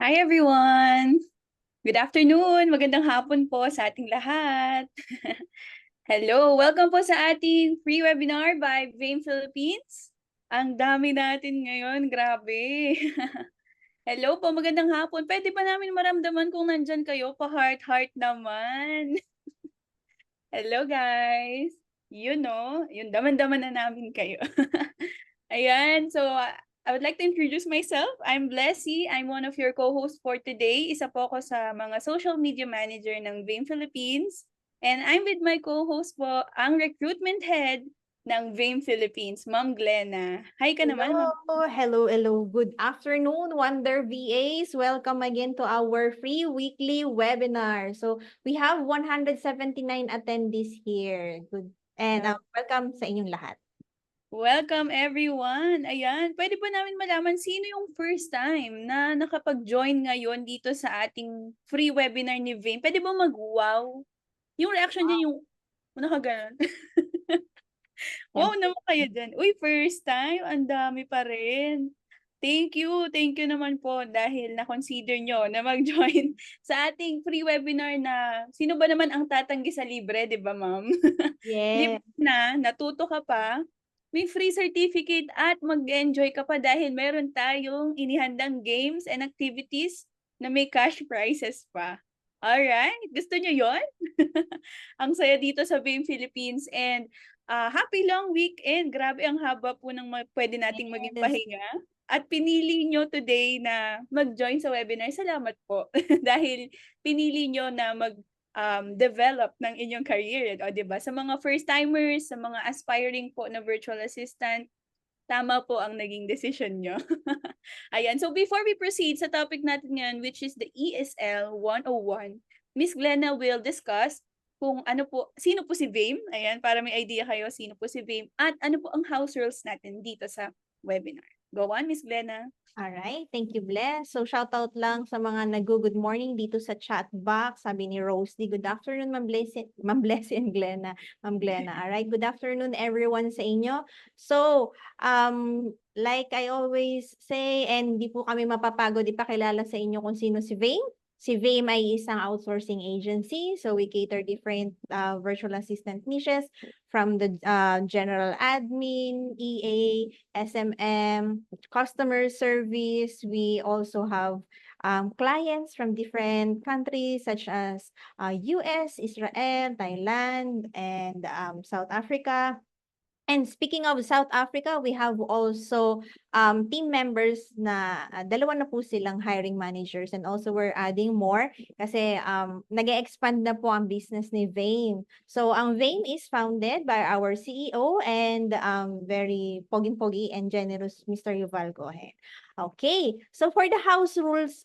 Hi everyone! Good afternoon! Magandang hapon po sa ating lahat. Hello! Welcome po sa ating free webinar by Vein Philippines. Ang dami natin ngayon, grabe. Hello po, magandang hapon. Pwede ba namin maramdaman kung nandyan kayo? Pa-heart-heart naman. Hello guys! Yun no, yun daman-daman na namin kayo. Ayan, so I would like to introduce myself. I'm Blessy. I'm one of your co-hosts for today. Isa po ako sa mga social media manager ng Vein Philippines. And I'm with my co-host po, ang recruitment head ng Vein Philippines, Ma'am Glenna. Hi ka naman, Ma'am. Hello. Good afternoon, Wonder VAs. Welcome again to our free weekly webinar. So we have 179 attendees here. Good. And welcome sa inyong lahat. Welcome everyone! Ayan, pwede ba namin malaman sino yung first time na nakapag-join ngayon dito sa ating free webinar ni Vein? Pwede ba mag-wow? Yung reaction dyan yung nakaganon. Wow naman kayo dyan. Uy, first time, ang dami pa rin. Thank you naman po dahil na-consider nyo na mag-join sa ating free webinar na sino ba naman ang tatanggi sa libre, di ba ma'am? Yes. Libre na, natuto ka pa, may free certificate at mag-enjoy ka pa dahil meron tayong inihandang games and activities na may cash prizes pa. Alright, gusto nyo yon? Ang saya dito sa BIM Philippines and happy long weekend. Grabe ang haba po ng pwede nating maging pahinga. At pinili nyo today na mag-join sa webinar. Salamat po. Dahil pinili nyo na develop ng inyong career. O, diba? Sa mga first-timers, sa mga aspiring po na virtual assistant, tama po ang naging decision nyo. Ayan. So before we proceed sa topic natin ngayon, which is the ESL 101, Miss Glenna will discuss kung ano po, sino po si VAME, ayan, para may idea kayo sino po si VAME, at ano po ang house rules natin dito sa webinar. Go on, Miss Glenna. Alright, thank you, Bless. So, shout out lang sa mga nag-good morning dito sa chat box. Sabi ni Rosely, good afternoon, Ma'am Blessy and Glenna. Ma'am Glenna, alright, good afternoon everyone sa inyo. So, like I always say, and di po kami mapapagod ipakilala sa inyo kung sino si Vane. Si VAME ay isang outsourcing agency. So, we cater different virtual assistant niches from the general admin, EA, SMM, customer service. We also have clients from different countries such as US, Israel, Thailand, and South Africa. And speaking of South Africa, we have also team members na dalawa na po silang hiring managers, and also we're adding more kasi nag-expand na po ang business ni Vein. So ang Vein is founded by our CEO and very poging-pogi and generous Mr. Yuval Cohen. Okay, so for the house rules,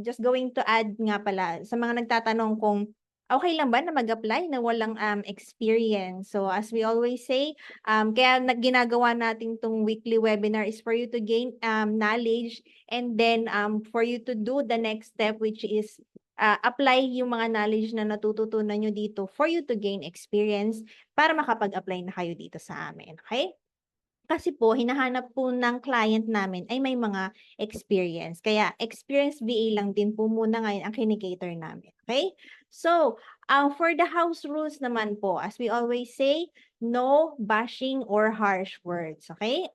just going to add nga pala sa mga nagtatanong kung okay lang ba na mag-apply na walang experience. So as we always say, kaya ginagawa natin tong weekly webinar is for you to gain knowledge, and then for you to do the next step, which is apply yung mga knowledge na natututunan nyo dito for you to gain experience para makapag-apply na kayo dito sa amin. Okay? Kasi po, hinahanap po ng client namin ay may mga experience. Kaya, experienced VA lang din po muna ngayon ang kinikater namin. Okay? So, for the house rules naman po, as we always say, no bashing or harsh words. Okay?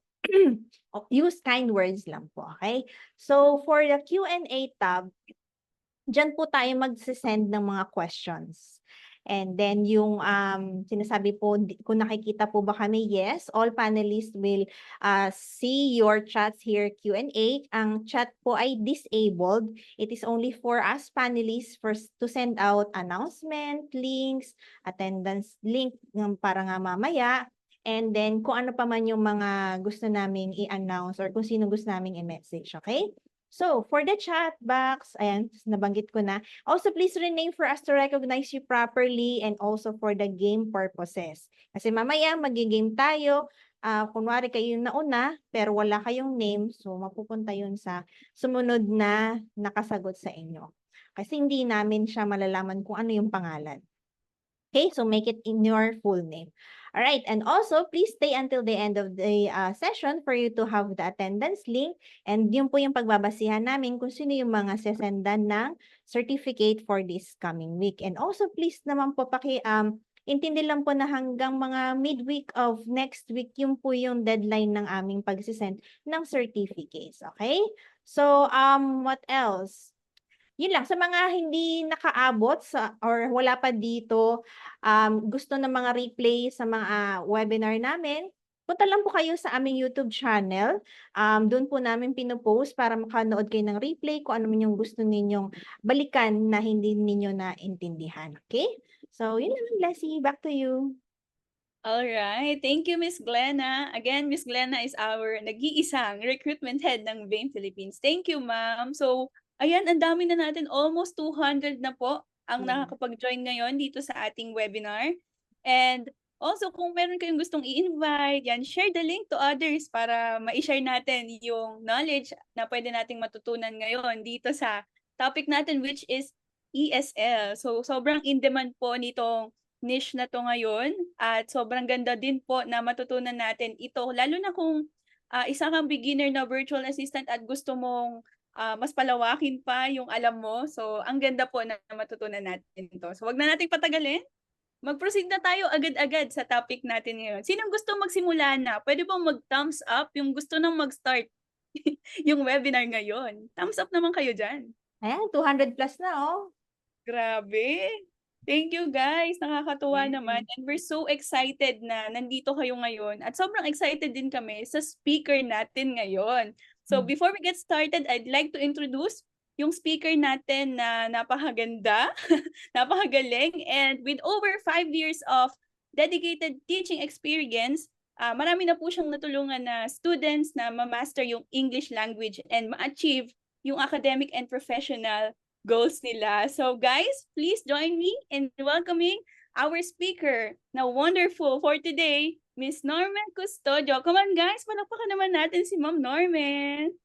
Use kind words lang po. Okay? So, for the Q&A tab, dyan po tayo mag-send ng mga questions. And then yung sinasabi po, kung nakikita po ba kami, yes, all panelists will see your chats here, Q&A. Ang chat po ay disabled. It is only for us panelists to send out announcement, links, attendance link para nga mamaya. And then kung ano pa man yung mga gusto naming i-announce or kung sino gusto naming i-message, okay? So, for the chat box, ayan, nabanggit ko na. Also, please rename for us to recognize you properly, and also for the game purposes. Kasi mamaya, mag-game tayo. Kunwari kayo yung nauna, pero wala kayong name, so mapupunta yun sa sumunod na nakasagot sa inyo. Kasi hindi namin siya malalaman kung ano yung pangalan. Okay, so make it in your full name. All right, and also please stay until the end of the session for you to have the attendance link, and yun po yung pagbabasihan namin kung sino yung mga sesendan ng certificate for this coming week. And also please naman po intindi lang po na hanggang mga midweek of next week yun po yung deadline ng aming pagsisend ng certificates. Okay? So what else? Yun lang, sa mga hindi nakaabot or wala pa dito, gusto ng mga replay sa mga webinar namin, punta lang po kayo sa aming YouTube channel. Doon po namin pinopost para makanood kayo ng replay kung ano man yung gusto ninyong balikan na hindi ninyo naintindihan. Okay? So, yun lang, Leslie. Back to you. All right. Thank you, Miss Glenna. Again, Miss Glenna is our nag-iisang recruitment head ng BAME Philippines. Thank you, ma'am. So, ayan, ang dami na natin. Almost 200 na po ang nakakapag-join ngayon dito sa ating webinar. And also, kung meron kayong gustong i-invite, yan, share the link to others para ma-share natin yung knowledge na pwede nating matutunan ngayon dito sa topic natin, which is ESL. So, sobrang in-demand po nitong niche na to ngayon at sobrang ganda din po na matutunan natin ito lalo na kung isa kang beginner na virtual assistant at gusto mong mas palawakin pa yung alam mo. So ang ganda po na matutunan natin ito. So wag na nating patagalin. Mag-proceed na tayo agad-agad sa topic natin ngayon. Sinong gusto magsimula na? Pwede bang mag-thumbs up yung gusto nang mag-start yung webinar ngayon? Thumbs up naman kayo dyan. Ayan, 200 plus na, oh. Grabe. Thank you guys. Nakakatuwa naman. And we're so excited na nandito kayo ngayon. At sobrang excited din kami sa speaker natin ngayon. So before we get started, I'd like to introduce yung speaker natin na napakaganda, napakagaling, and with over 5 years of dedicated teaching experience, marami na po siyang natulungan na students na ma-master yung English language and ma-achieve yung academic and professional goals nila. So guys, please join me in welcoming our speaker na wonderful for today, Miss Norman Custodio. Come on guys, palakpakan naman natin si Ma'am Norman.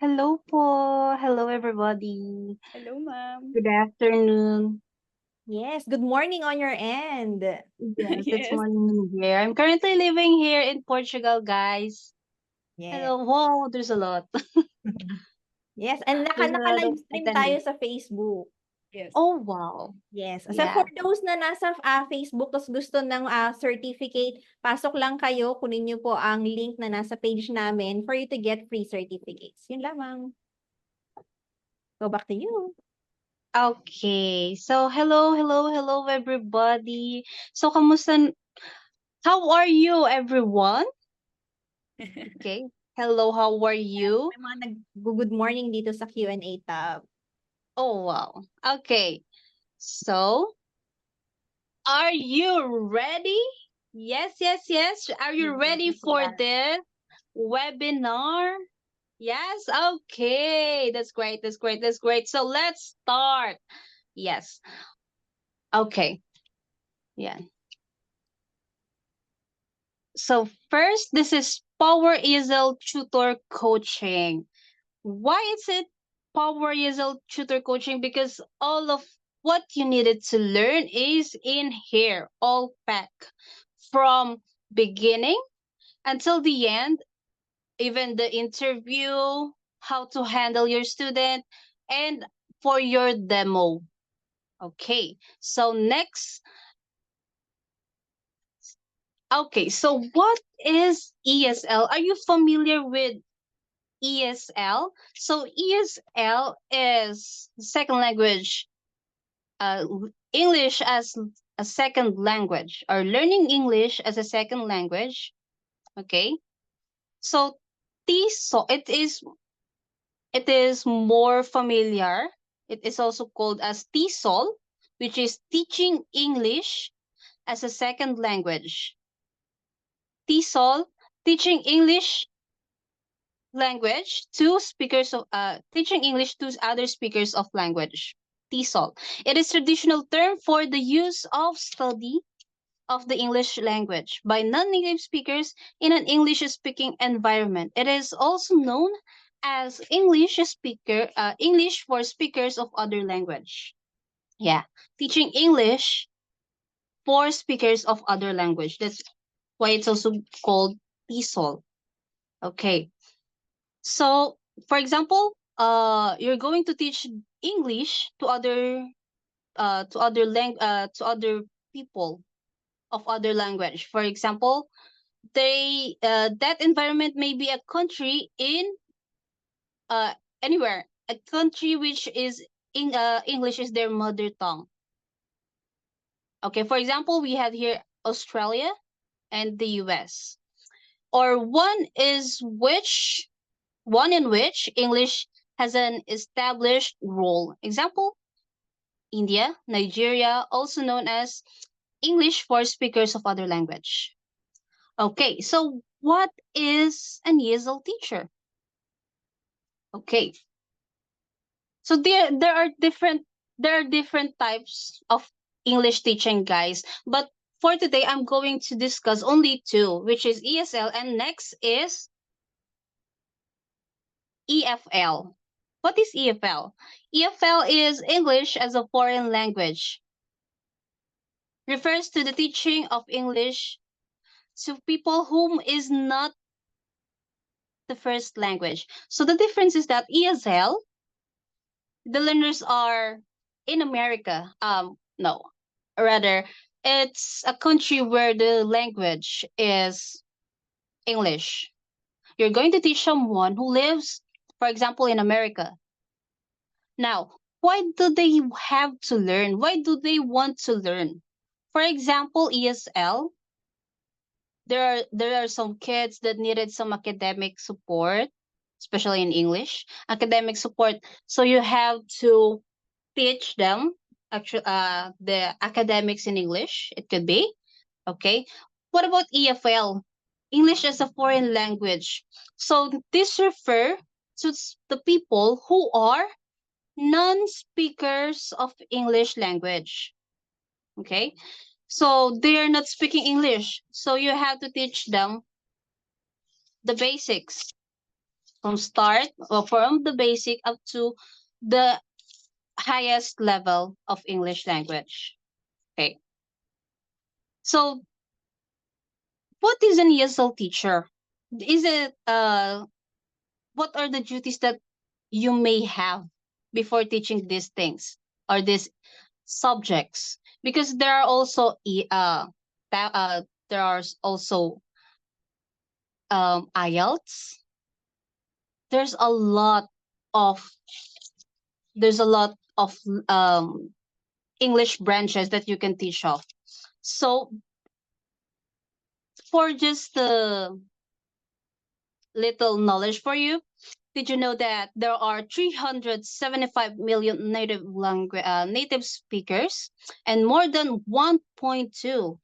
Hello po. Hello everybody. Hello ma'am. Good afternoon. Yes, good morning on your end. Yes, Yes. it's morning here. I'm currently living here in Portugal, guys. Yes. Hello. Wow, there's a lot. Yes, and There's a lot naka-live of stream tayo attendees. sa Facebook. Yes. Oh, wow. Yes. So Yeah. for those na nasa Facebook tapos gusto ng certificate, pasok lang kayo, kunin niyo po ang link na nasa page namin for you to get free certificates. Yun lamang. Go back to you. Okay. So, hello everybody. So, kamusta? How are you, everyone? Okay. Hello, how are you? May mga nag-good morning dito sa Q&A tab. Oh, wow. Okay. So, are you ready? Yes. Are you ready for this webinar? Yes. Okay. That's great. So let's start. Yes. Okay. Yeah. So first, this is Power ESL Tutor Coaching. Why is it Power ESL Tutor Coaching? Because all of what you needed to learn is in here, all packed from beginning until the end, even the interview, how to handle your student, and for your demo. Okay, so next. Okay, so what is ESL? Are you familiar with ESL? So ESL is second language, English as a second language, or learning English as a second language. Okay, so it is more familiar. It is also called as TESOL, which is teaching English as a second language. TESOL, teaching English language to speakers of teaching English to other speakers of language. TESOL. It is traditional term for the use of study of the English language by non-native speakers in an English-speaking environment. It is also known as English for speakers of other language. Yeah, teaching English for speakers of other language. That's why it's also called TESOL. Okay. So, for example, you're going to teach English to other people of other language. For example, that environment may be a country in uh anywhere, a country which is in English is their mother tongue. Okay, for example, we have here Australia and the US. Or one in which English has an established role. Example, India, Nigeria, also known as English for speakers of other language. Okay, so what is an ESL teacher? Okay. So there are different types of English teaching, guys. But for today, I'm going to discuss only two, which is ESL and next is EFL. What is EFL? EFL is English as a foreign language. Refers to the teaching of English to people whom is not the first language. So the difference is that ESL, the learners are in America. No, rather, it's a country where the language is English. You're going to teach someone who lives, for example, in America. Now, why do they have to learn? Why do they want to learn? For example, ESL, there are some kids that needed some academic support, especially in English, academic support. So you have to teach them actually the academics in English. It could be okay. What about EFL? English as a foreign language. So this refer to the people who are non-speakers of English language. Okay, so they are not speaking English, so you have to teach them the basics from start or from the basic up to the highest level of English language. Okay, so what is an ESL teacher? Is it what are the duties that you may have before teaching these things or these subjects? Because there are also there are also IELTS. There's a lot of there's a lot of English branches that you can teach of. So for just the little knowledge for you, did you know that there are 375 million native speakers and more than 1.2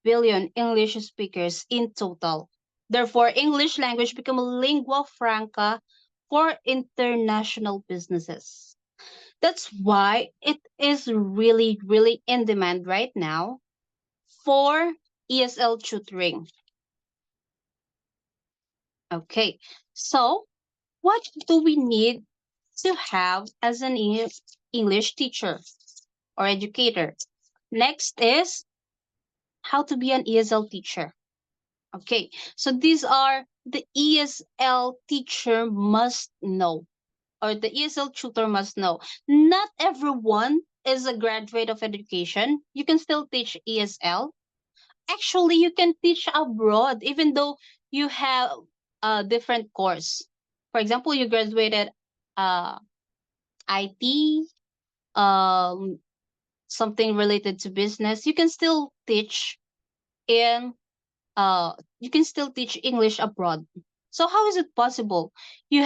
billion English speakers in total? Therefore, English language become a lingua franca for international businesses. That's why it is really, really in demand right now for ESL tutoring. Okay, so what do we need to have as an English teacher or educator? Next is how to be an ESL teacher. Okay, so these are the ESL teacher must know or the ESL tutor must know. Not everyone is a graduate of education. You can still teach ESL. Actually, you can teach abroad even though you have a different course. For example, you graduated IT, something related to business. You can still teach in you can still teach English abroad. So how is it possible? You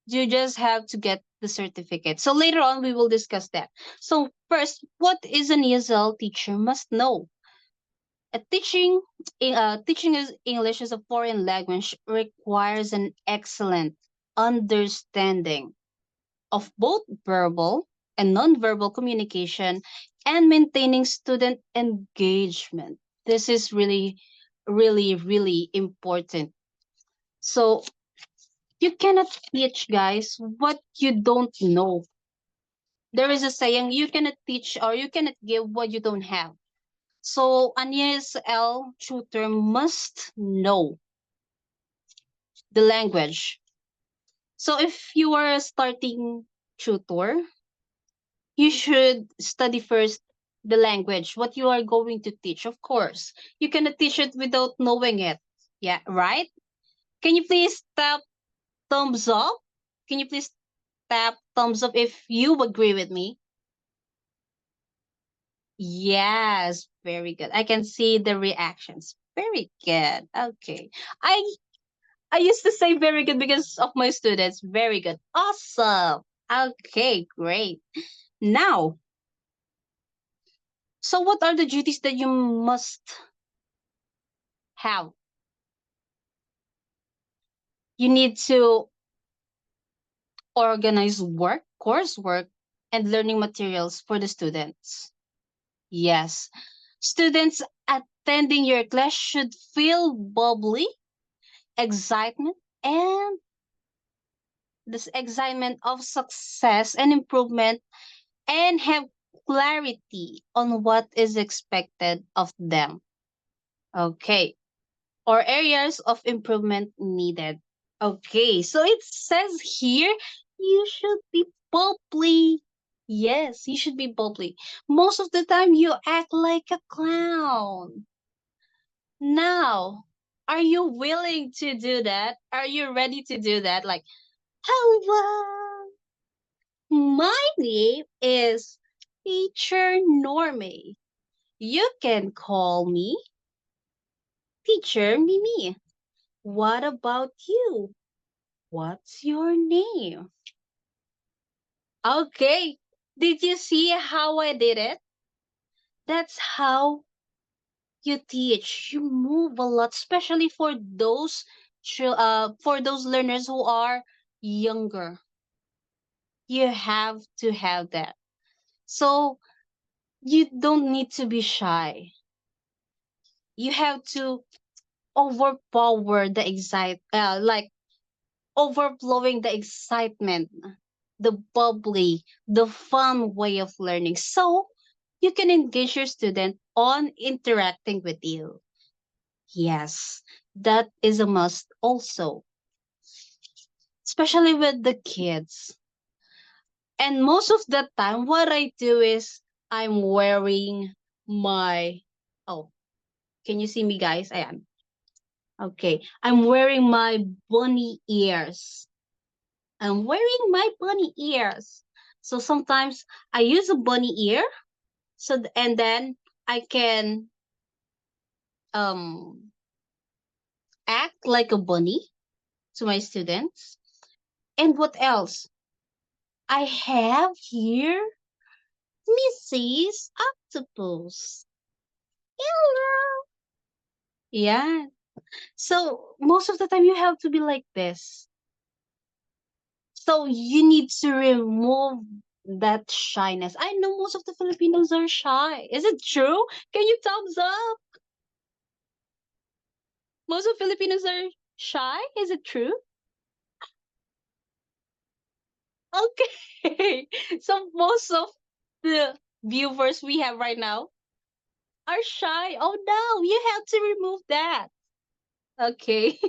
just have to get the certificate. So later on we will discuss that. So first, what is an ESL teacher must know? Teaching English as a foreign language requires an excellent understanding of both verbal and nonverbal communication and maintaining student engagement. This is really, really, really important. So you cannot teach, guys, what you don't know. There is a saying, you cannot teach or you cannot give what you don't have. So an ESL tutor must know the language. So if you are a starting tutor, you should study first the language, what you are going to teach. Of course, you cannot teach it without knowing it. Yeah, right? Can you please tap thumbs up? Can you please tap thumbs up if you agree with me? Yes, very good. I can see the reactions. Very good. Okay. I I used to say very good because of my students. Very good. Awesome. Okay, great. Now, so what are the duties that you must have? You need to organize work, coursework, and learning materials for the students. Yes. Students attending your class should feel bubbly, excitement, and this excitement of success and improvement, and have clarity on what is expected of them. Okay. Or areas of improvement needed. Okay. So it says here you should be bubbly. Yes, you should be bubbly. Most of the time you act like a clown. Now, are you willing to do that? Are you ready to do that? Like, hello, my name is Teacher Normie. You can call me Teacher Mimi. What about you? What's your name? Okay, did you see how I did it? That's how you teach. You move a lot, especially for those learners who are younger. You have to have that. So you don't need to be shy. You have to overpower the like overflowing the excitement, the bubbly, the fun way of learning. So you can engage your student on interacting with you. Yes, that is a must also, especially with the kids. And most of the time, what I do is I'm wearing my, oh, can you see me, guys? I am. Okay, I'm wearing my bunny ears. I'm wearing my bunny ears. So sometimes I use a bunny ear, and then I can um act like a bunny to my students. And what else? I have here Mrs. Octopus. Hello. Yeah. So most of the time you have to be like this. So you need to remove that shyness. I know most of the Filipinos are shy. Is it true? Can you thumbs up? Most of Filipinos are shy. Is it true? Okay. So most of the viewers we have right now are shy. Oh no, you have to remove that. Okay.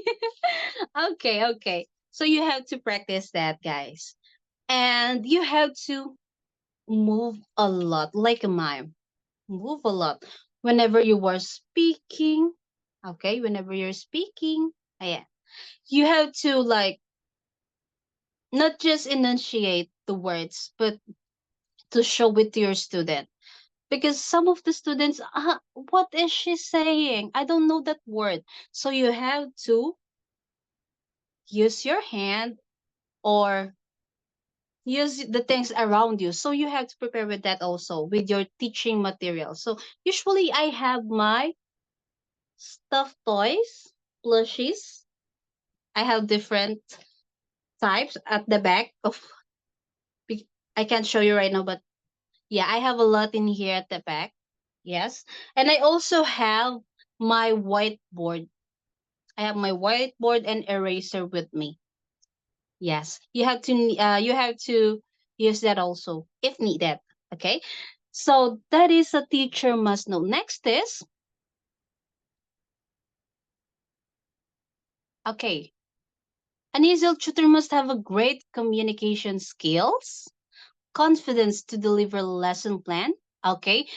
Okay. So you have to practice that, guys. And you have to move a lot, like a mime. Move a lot. Whenever you are speaking, okay, whenever you're speaking, yeah, you have to like not just enunciate the words, but to show it to your student. Because some of the students, what is she saying? I don't know that word. So you have to use your hand or use the things around you. So you have to prepare with that also with your teaching material. So usually I have my stuffed toys, plushies. I have different types at the back of I can't show you right now, but yeah, I have a lot in here at the back. Yes. And I also have my whiteboard. I have my whiteboard and eraser with me. Yes. You have to use that also if needed. Okay? So that is a teacher must know. Next is, okay, an ESL tutor must have a great communication skills, confidence to deliver lesson plan. Okay,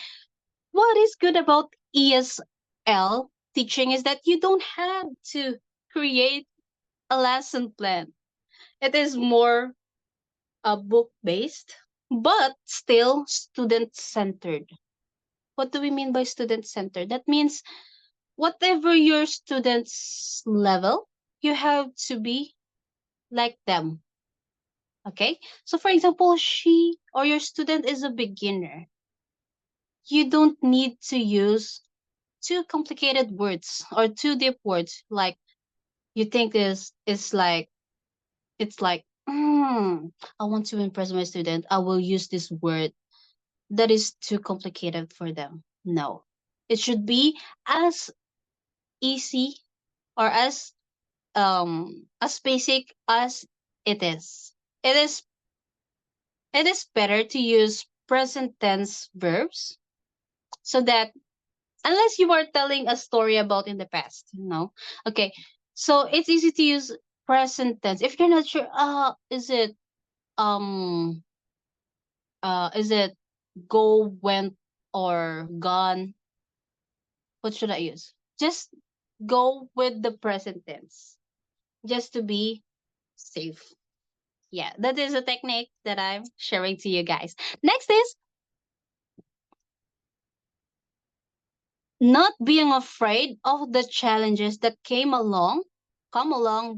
what is good about ESL teaching is that you don't have to create a lesson plan. It is more book based, but still student centered. What do we mean by student centered? That means whatever your student's level, you have to be like them. Okay? So for example, she or your student is a beginner. You don't need to use too complicated words or too deep words like you think is like it's like I want to impress my student. I will use this word that is too complicated for them. No. It should be as easy or as basic as it is. It is better to use present tense verbs so that unless you are telling a story about in the past, okay, so it's easy to use present tense if you're not sure. Um is it go, went, or gone? What should I use? Just go with the present tense just to be safe. Yeah, that is a technique that I'm sharing to you guys. Next is not being afraid of the challenges that come along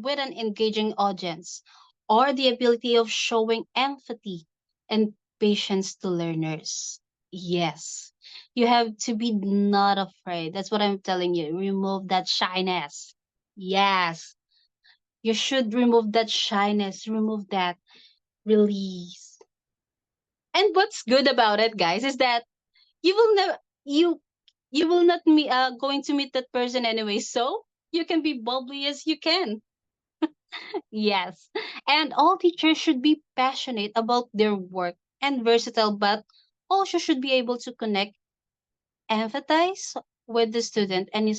with an engaging audience, or the ability of showing empathy and patience to learners. Yes, you have to be not afraid. That's what I'm telling you. Remove that shyness. Yes, you should remove that shyness, remove that release. And what's good about it, guys, is that you will never you you will not going to meet that person anyway, so you can be bubbly as you can. Yes, and all teachers should be passionate about their work and versatile, but also should be able to connect, empathize with the student, and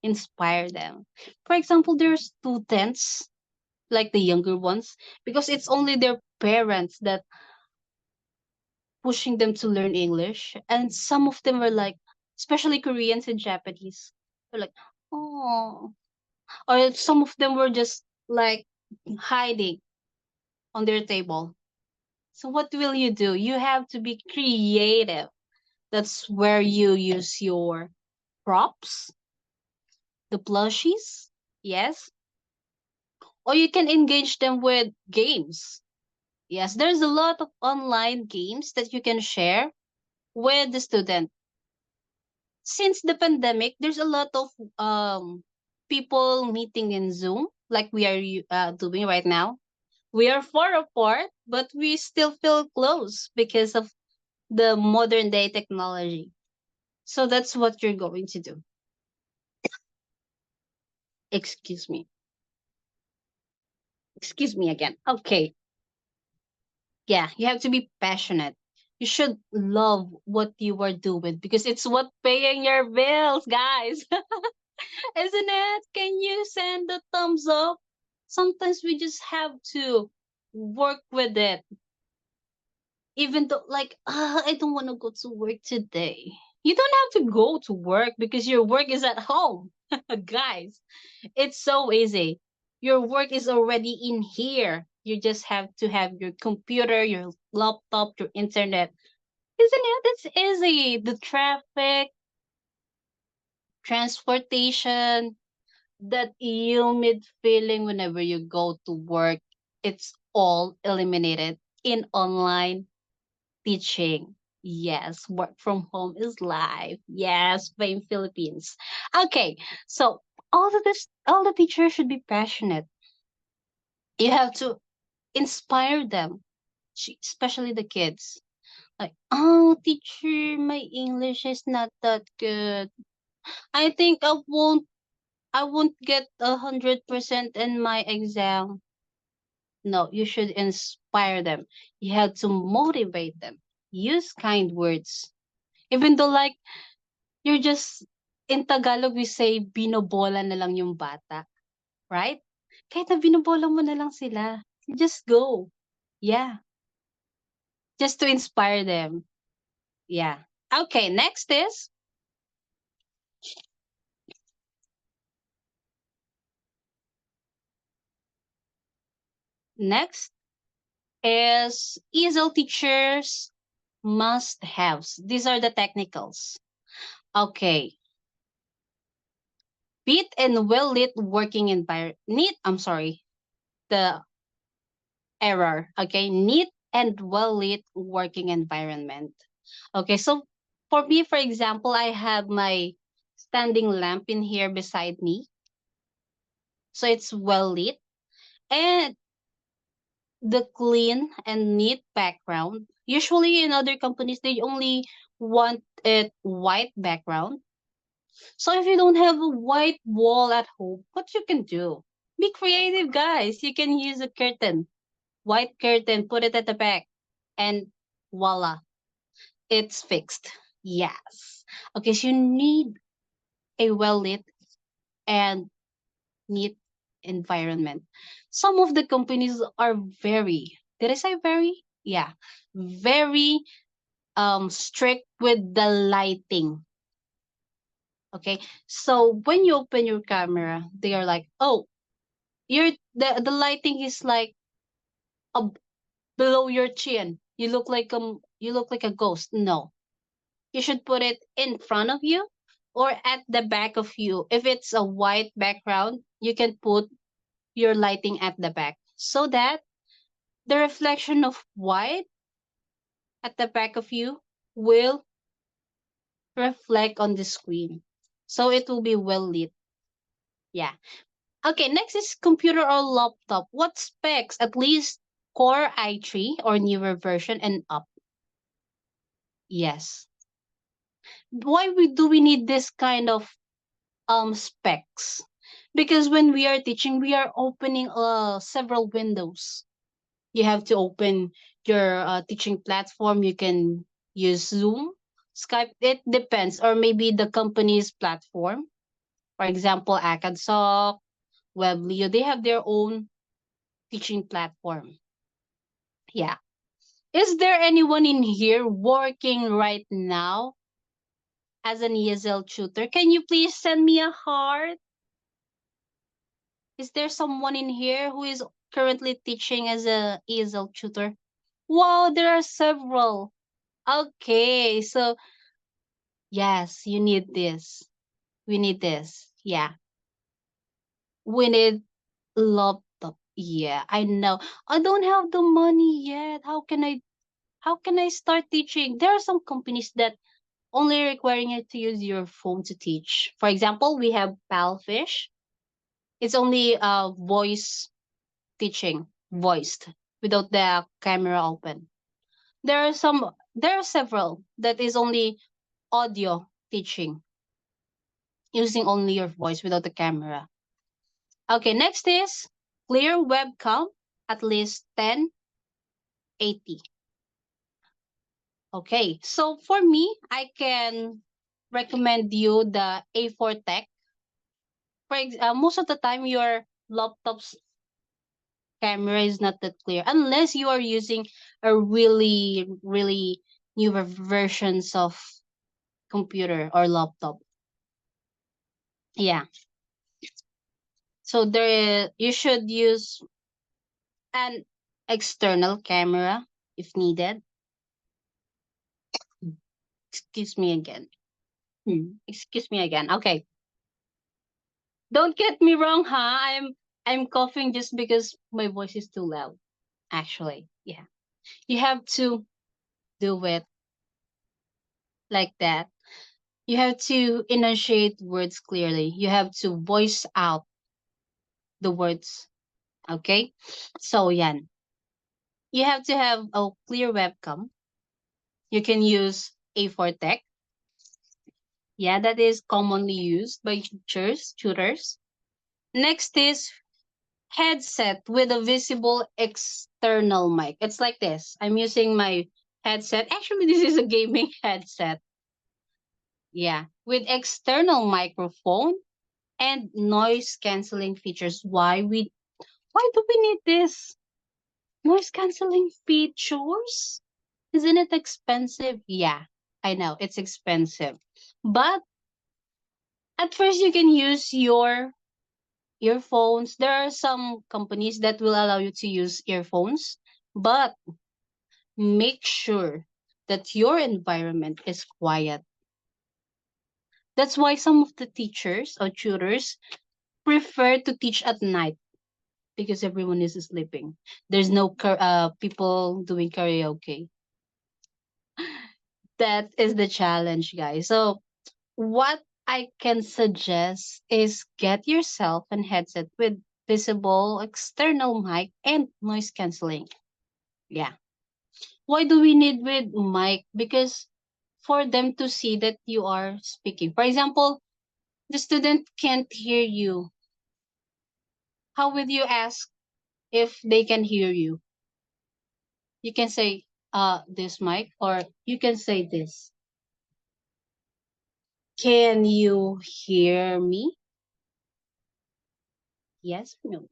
inspire them. For example, there are students like the younger ones, because it's only their parents that pushing them to learn English. And some of them were like, especially Koreans and Japanese, they're like, oh. Or some of them were just like hiding on their table. So what will you do? You have to be creative. That's where you use your props, the plushies, yes. Or you can engage them with games. Yes, there's a lot of online games that you can share with the student. Since the pandemic, there's a lot of people meeting in Zoom, like we are doing right now. We are far apart, but we still feel close because of the modern day technology. So that's what you're going to do. Excuse me. Excuse me again. Okay. Yeah, you have to be passionate. You should love what you are doing because it's what paying your bills, guys. Isn't it? Can you send the thumbs up? Sometimes we just have to work with it. Even though, like, I don't want to go to work today. You don't have to go to work because your work is at home. Guys, it's so easy. Your work is already in here. You just have to have your computer, your laptop, your internet. Isn't it? It's easy. The traffic, transportation, that humid feeling whenever you go to work, it's all eliminated in online teaching. Yes, work from home is live. Yes, Fame Philippines. Okay, so all the teachers should be passionate. You have to inspire them, especially the kids. Like, oh, teacher, my English is not that good. I think I won't get 100% in my exam. No, you should inspire them. You have to motivate them. Use kind words. Even though like, you're just, in Tagalog we say, binobola na lang yung bata. Right? Kahit na binobola mo na lang sila. Just go. Yeah. Just to inspire them. Yeah. Okay, next is, ESL teachers must haves. These are the technicals. Okay. Neat and well lit working environment. The error. Okay. Neat and well lit working environment. Okay. So for me, for example, I have my standing lamp in here beside me. So it's well lit. And the clean and neat background. Usually in other companies, they only want it white background. So if you don't have a white wall at home, what you can do? Be creative, guys. You can use a curtain, white curtain, put it at the back, and voila, it's fixed. Yes. Okay, so you need a well lit and neat environment. Some of the companies are very, did I say very? Yeah, very strict with the lighting. Okay, so when you open your camera, they are like, oh, the lighting is like ab- below your chin. You look like a ghost. No, you should put it in front of you or at the back of you. If it's a white background, you can put your lighting at the back so that the reflection of white at the back of you will reflect on the screen. So it will be well lit. Yeah. Okay, next is computer or laptop. What specs? At least Core i3 or newer version and up. Yes. Do we need this kind of specs? Because when we are teaching, we are opening several windows. You have to open your teaching platform. You can use Zoom, Skype. It depends, or maybe the company's platform. For example, ACADSOC, Weblio, they have their own teaching platform. Yeah. Is there anyone in here working right now as an ESL tutor? Can you please send me a heart? Is there someone in here who is currently teaching as a ESL tutor? Wow, there are several. Okay, so yes, you need this. We need this. Yeah. We need laptop. Yeah, I know. I don't have the money yet. How can I start teaching? There are some companies that only requiring you to use your phone to teach. For example, we have Palfish. It's only voice teaching, voiced without the camera open. There are several that is only audio teaching using only your voice without the camera. Okay, next is clear webcam at least 1080. Okay, so for me, I can recommend you the A4 Tech. Most of the time, your laptop's camera is not that clear unless you are using a really, really newer versions of computer or laptop. Yeah. So you should use an external camera if needed. Excuse me again. Excuse me again. Okay. Don't get me wrong, huh? I'm coughing just because my voice is too loud. Actually, yeah. You have to do it like that. You have to enunciate words clearly. You have to voice out the words. Okay? So yan. You have to have a clear webcam. You can use A4 Tech. Yeah, that is commonly used by tutors. Next is headset with a visible external mic. It's like this. I'm using my headset. Actually, this is a gaming headset. Yeah, with external microphone and noise canceling features. Why do we need this? Noise canceling features? Isn't it expensive? Yeah, I know it's expensive. But at first you can use your earphones. There are some companies that will allow you to use earphones, but make sure that your environment is quiet. That's why some of the teachers or tutors prefer to teach at night because everyone is sleeping. There's no people doing karaoke. That is the challenge, guys. So what I can suggest is get yourself a headset with visible external mic and noise canceling. Yeah. Why do we need with mic? Because for them to see that you are speaking. For example, the student can't hear you. How will you ask if they can hear you? You can say this mic, or you can say this. Can you hear me? Yes or no?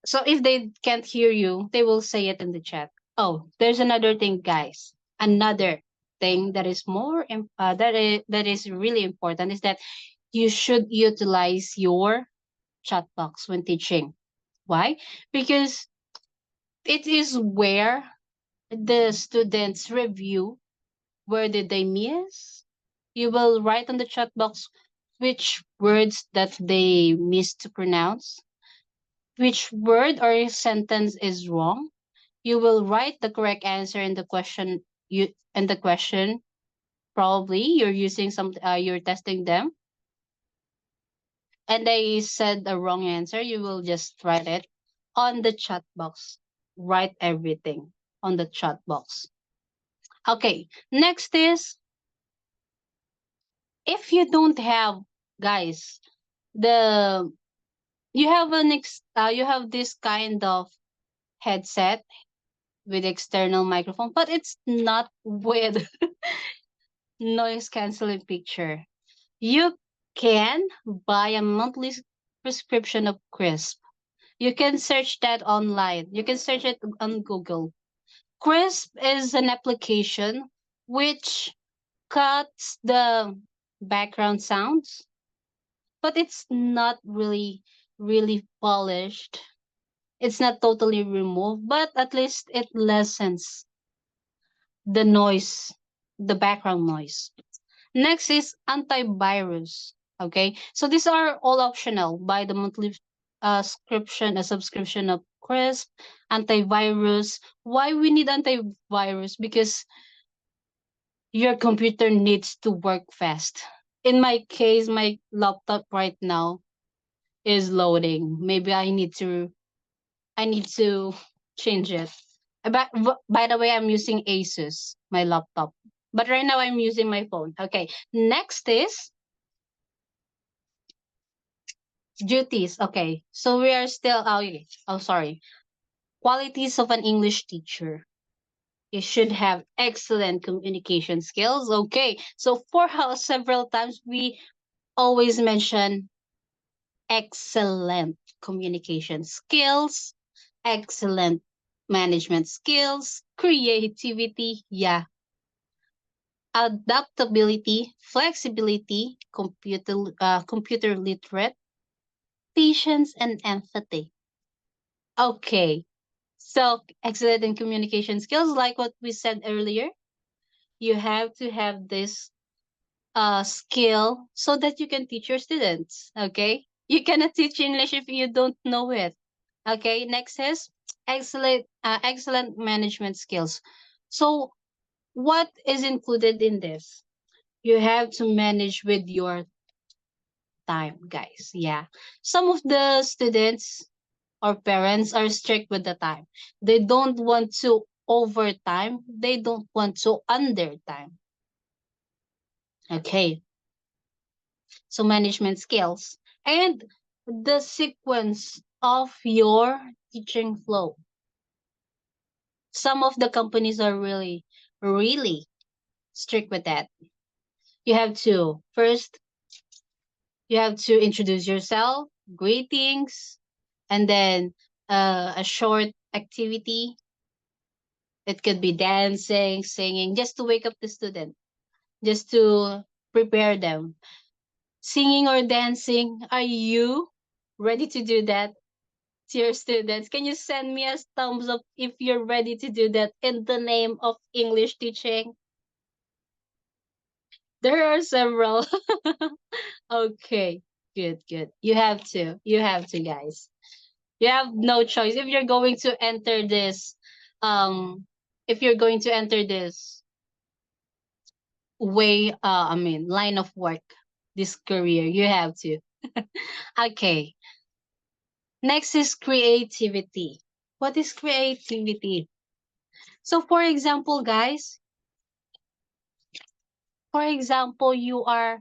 So if they can't hear you, they will say it in the chat. Oh, there's another thing, guys. Another thing that is that is really important is that you should utilize your chat box when teaching. Why? Because it is where the students review where did they miss. You will write on the chat box which words that they missed to pronounce, which word or sentence is wrong. You will write the correct answer in the question. Probably you're using you're testing them, and they said the wrong answer. You will just write it on the chat box. Write everything on the chat box. Okay, next is, if you don't have, guys, the you have you have this kind of headset with external microphone, but it's not with noise canceling picture. You can buy a monthly prescription of Crisp. You can search that online. You can search it on Google. Crisp is an application which cuts the background sounds, but it's not really polished. It's not totally removed, but at least it lessens the noise, the background noise. Next is antivirus. Okay, so these are all optional. Buy the monthly subscription, a subscription of Crisp, antivirus. Why we need antivirus? Because your computer needs to work fast. In my case, my laptop right now is loading. Maybe I need to change it. By the way, I'm using Asus, my laptop. But right now I'm using my phone. Okay. Next is duties. Okay. So we are still okay. Oh, sorry. Qualities of an English teacher. You should have excellent communication skills. Okay. So for how several times we always mention excellent communication skills, excellent management skills, creativity, yeah, adaptability, flexibility, computer literate, patience, and empathy. Okay, so excellent in communication skills, like what we said earlier, you have to have this skill so that you can teach your students. Okay, you cannot teach English if you don't know it. Okay, next is excellent management skills. So what is included in this? You have to manage with your time, guys. Yeah. Some of the students or parents are strict with the time. They don't want to overtime. They don't want to under time. Okay. So management skills and the sequence of your teaching flow. Some of the companies are really strict with that. You have to first, you have to introduce yourself, greetings, and then a short activity. It could be dancing, singing, just to wake up the student, just to prepare them. Singing or dancing, are you ready to do that to your students? Can you send me a thumbs up if you're ready to do that in the name of English teaching? There are several. Okay, good, good. You have to. You have to, guys. You have no choice. If you're going to enter this, if you're going to enter this way, line of work, this career, you have to. Okay. Next is creativity. What is creativity? So for example, guys, you are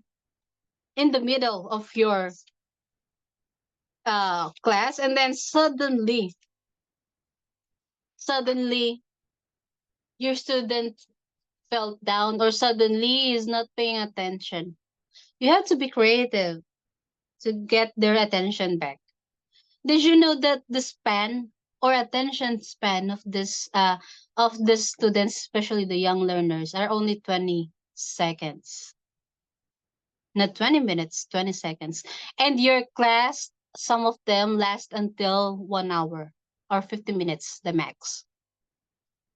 in the middle of your class, and then suddenly your student felt down, or suddenly is not paying attention. You have to be creative to get their attention back. Did you know that the span or attention span of the students, especially the young learners, are only 20 seconds? Not 20 minutes, 20 seconds. And your class, some of them last until 1 hour or 50 minutes, the max.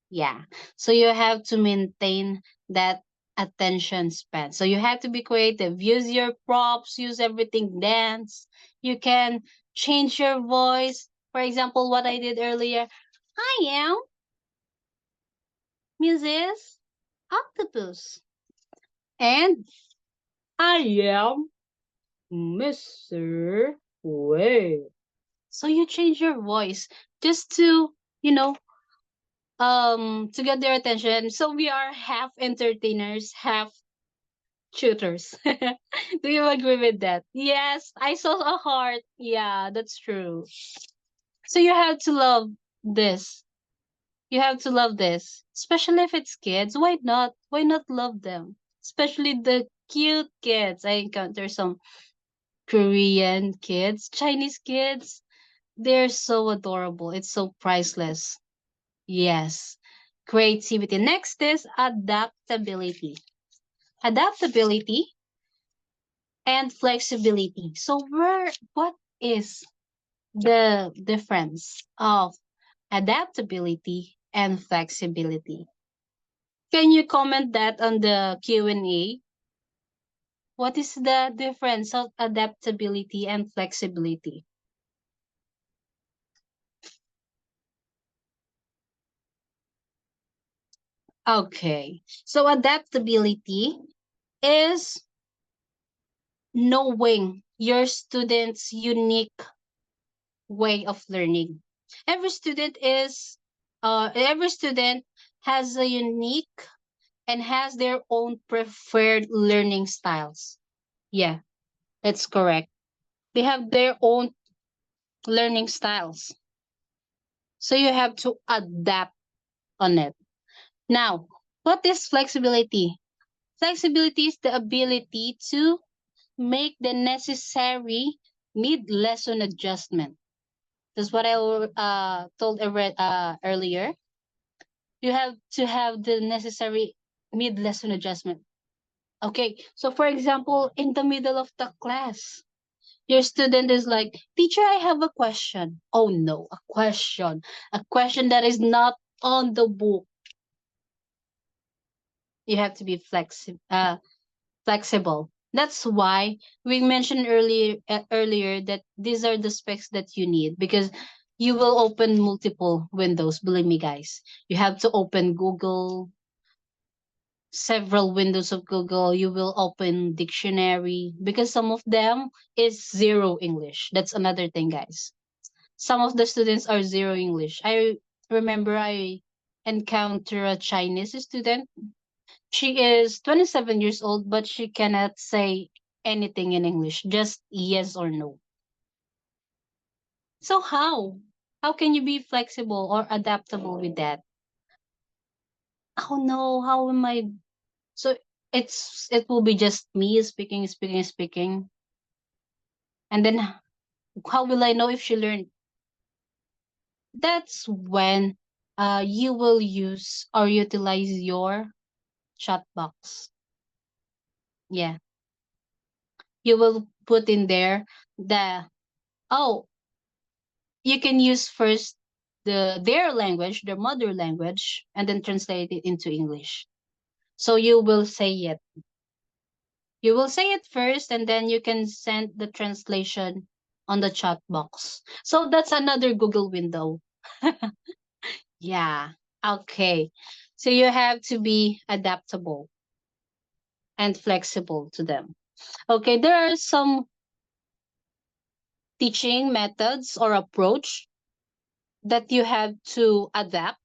Yeah. So you have to maintain that attention span. So you have to be creative. Use your props, use everything, dance. You can change your voice. For example, what I did earlier. I am Mrs. Octopus. And I am Mr. Whale. So you change your voice just to, you know, to get their attention. So we are half entertainers, half tutors. Do you agree with that? Yes, I saw a heart. Yeah, that's true. So you have to love this. You have to love this. Especially if it's kids. Why not? Why not love them? Especially the cute kids. I encounter some Korean kids, Chinese kids. They're so adorable. It's so priceless. Yes. Creativity. Next is adaptability. Adaptability and flexibility. So what is the difference of adaptability and flexibility? Can you comment that on the Q&A? What is the difference of adaptability and flexibility? Okay. So adaptability is knowing your student's unique way of learning. Every student every student has a unique and has their own preferred learning styles. Yeah, that's correct. They have their own learning styles. So you have to adapt on it. Now, what is flexibility? Flexibility is the ability to make the necessary mid-lesson adjustment. That's what I told earlier. You have to have the necessary mid-lesson adjustment. Okay, so for example, in the middle of the class, your student is like, teacher, I have a question. Oh no, a question that is not on the book. You have to be flexible. That's why we mentioned earlier that these are the specs that you need, because you will open multiple windows. Believe me, guys, you have to open Google, several windows of Google. You will open dictionary, because some of them is zero English. That's another thing, guys. Some of the students are zero English. I remember I encounter a Chinese student. She is 27 years old, but she cannot say anything in English, just yes or no. So how? How can you be flexible or adaptable with that? Oh no, how am I? So it will be just me speaking. And then how will I know if she learned? That's when you will use or utilize your chat box. Yeah. You will put in there oh, you can use first their language, their mother language, and then translate it into English. So you will say it. You will say it first, and then you can send the translation on the chat box. So that's another Google window. Yeah. Okay. So you have to be adaptable and flexible to them. Okay, there are some teaching methods or approach that you have to adapt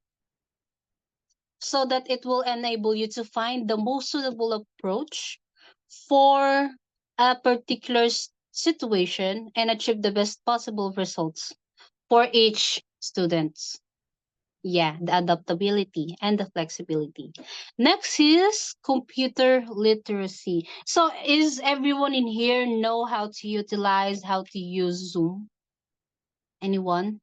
so that it will enable you to find the most suitable approach for a particular situation and achieve the best possible results for each student. Yeah, the adaptability and the flexibility. Next is computer literacy. So is everyone in here know how to utilize, how to use Zoom? Anyone?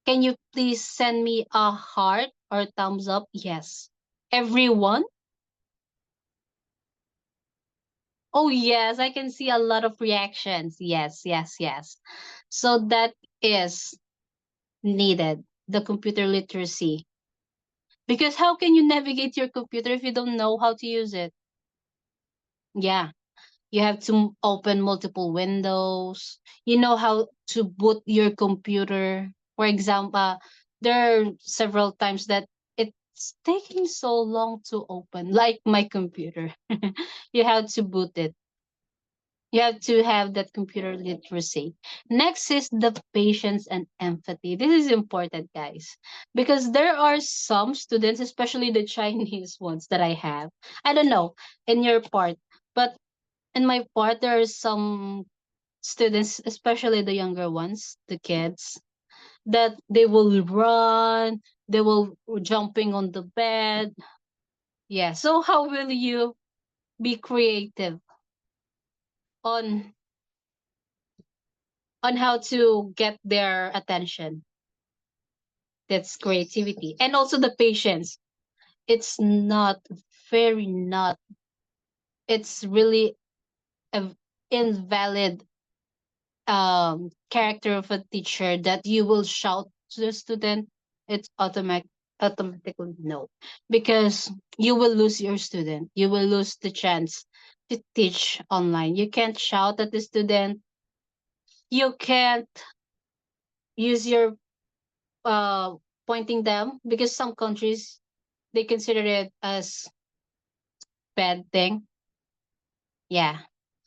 Can you please send me a heart or thumbs up? Yes. Everyone? Oh, yes, I can see a lot of reactions. Yes, yes, yes. So that is needed, the computer literacy. Because how can you navigate your computer if you don't know how to use it? Yeah, you have to open multiple windows. You know how to boot your computer. For example, there are several times that it's taking so long to open, like my computer. You have to boot it. You have to have that computer literacy. Next is the patience and empathy. This is important, guys, because there are some students, especially the Chinese ones that I have. I don't know in your part, but in my part, there are some students, especially the younger ones, the kids, that they will run, they will jumping on the bed. Yeah. So how will you be creative on how to get their attention? That's creativity. And also the patience. It's not very not, it's really a invalid character of a teacher that you will shout to the student. It's automatically no, because you will lose your student, you will lose the chance to teach online. You can't shout at the student, you can't use your uh pointing them, because some countries they consider it as bad thing. Yeah.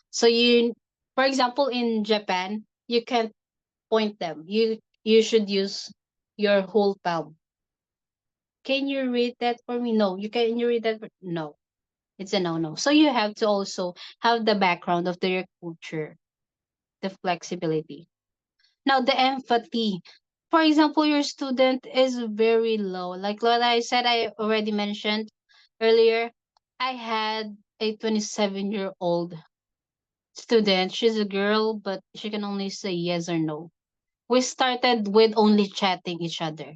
So you, for example, in Japan, you can't point them. You should use your whole palm. Can you read that for me? No. Can you read that? No. It's a no. So you have to also have the background of their culture, the flexibility. Now the empathy. For example, your student is very low. Like what I said, I already mentioned earlier. I had a 27-year-old student. She's a girl, but she can only say yes or no. We started with only chatting each other.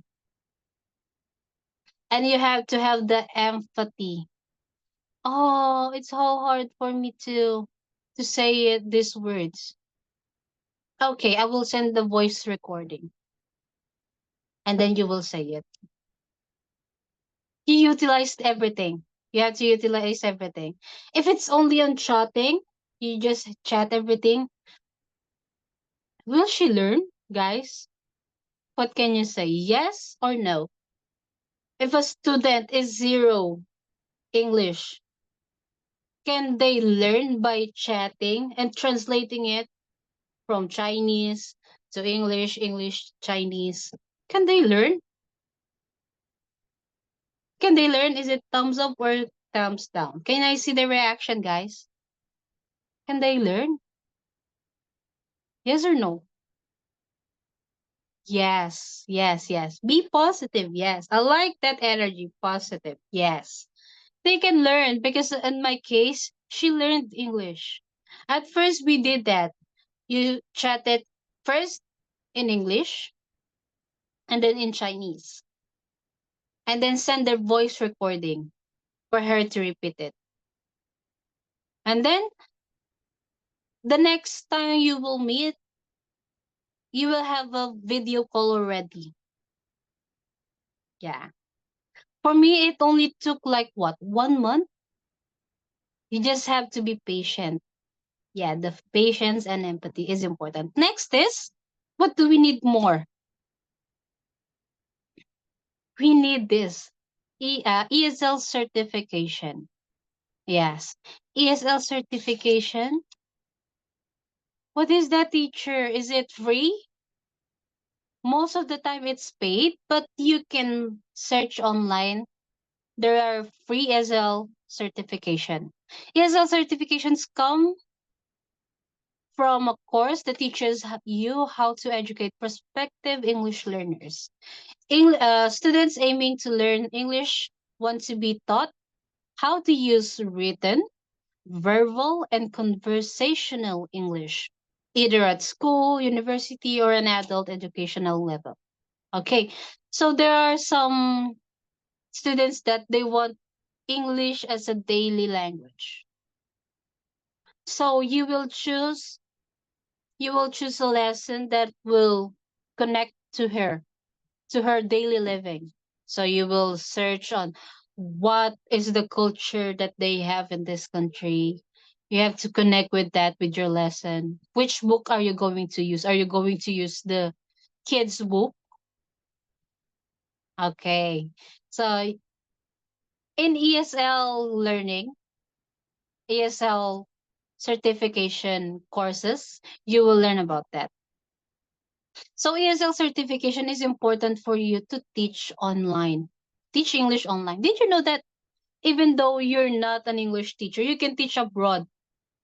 And you have to have the empathy. Oh, it's so hard for me to say it, these words. Okay, I will send the voice recording and then you will say it. You utilized everything. You have to utilize everything. If it's only on chatting, you just chat everything. Will she learn, guys? What can you say? Yes or no? If a student is zero English, can they learn by chatting and translating it from Chinese to English, English, Chinese? Can they learn? Can they learn? Is it thumbs up or thumbs down? Can I see the reaction, guys? Can they learn? Yes or no? Yes. Be positive. Yes. I like that energy. Positive. Yes. they can learn, because in my case, she learned English. At first, we did that. You chatted first in English and then in Chinese, and then send their voice recording for her to repeat it. And then the next time you will meet, you will have a video call already. Yeah. For me, it only took like what, 1 month? You just have to be patient. Yeah, the patience and empathy is important. Next is, what do we need more? We need this ESL certification. Yes, ESL certification. What is that, teacher? Is it free? Most of the time it's paid, but you can search online. There are free ESL certification. ESL certifications come from a course that teaches you how to educate prospective English learners. Students aiming to learn English want to be taught how to use written, verbal, and conversational English, either at school, university, or an adult educational level. Okay, so there are some students that they want English as a daily language. So you will choose a lesson that will connect to her daily living. So you will search on what is the culture that they have in this country. You have to connect with that with your lesson. Which book are you going to use? Are you going to use the kids book? Okay. So in ESL learning, ESL certification courses, you will learn about that. So ESL certification is important for you to teach online. Teach English online. Did you know that even though you're not an English teacher, you can teach abroad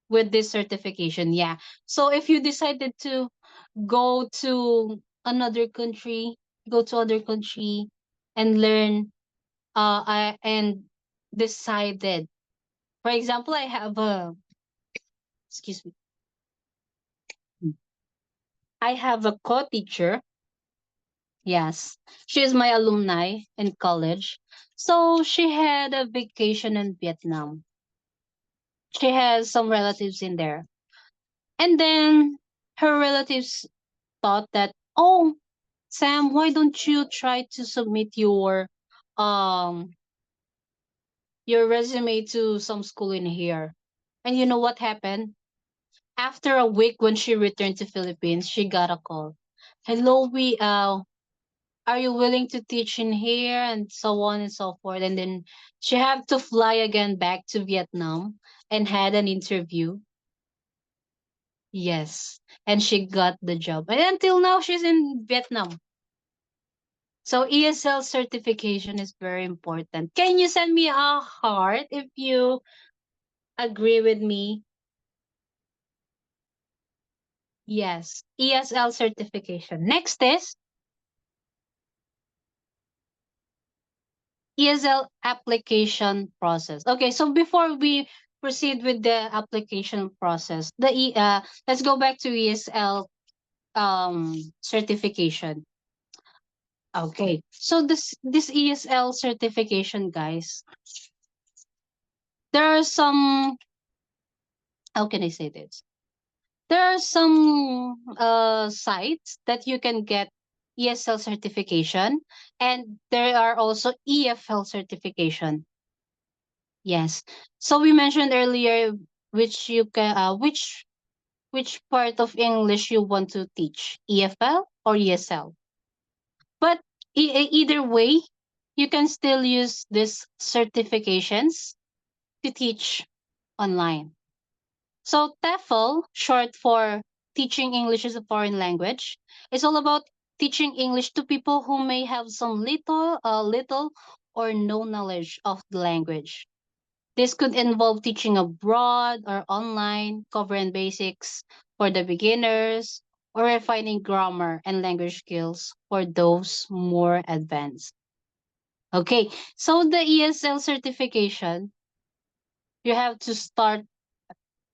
with this certification? Yeah. So if you decided to go to another country, go to other country and learn and decided, for example, I have a, excuse me, I have a co-teacher. Yes, she is my alumni in college. So she had a vacation in Vietnam. She has some relatives in there. And then her relatives thought that, oh, Sam, why don't you try to submit um your resume to some school in here? And you know what happened? After a week when she returned to Philippines, she got a call. Hello, we are you willing to teach in here, and so on and so forth. And then she had to fly again back to Vietnam and had an interview. Yes, and she got the job, and until now she's in Vietnam. So ESL certification is very important. Can you send me a heart if you agree with me? Yes, ESL certification. Next is ESL application process. Okay, so before we proceed with the application process, let's go back to ESL certification. Okay, so this ESL certification, guys, there are some, how can I say this? There are some sites that you can get ESL certification, and there are also EFL certification. Yes. So we mentioned earlier which you can which part of English you want to teach, EFL or ESL. But either way, you can still use these certifications to teach online. So TEFL, short for Teaching English as a Foreign Language, is all about teaching English to people who may have some little or no knowledge of the language. This could involve teaching abroad or online, covering basics for the beginners, or refining grammar and language skills for those more advanced. Okay, so the ESL certification, you have to start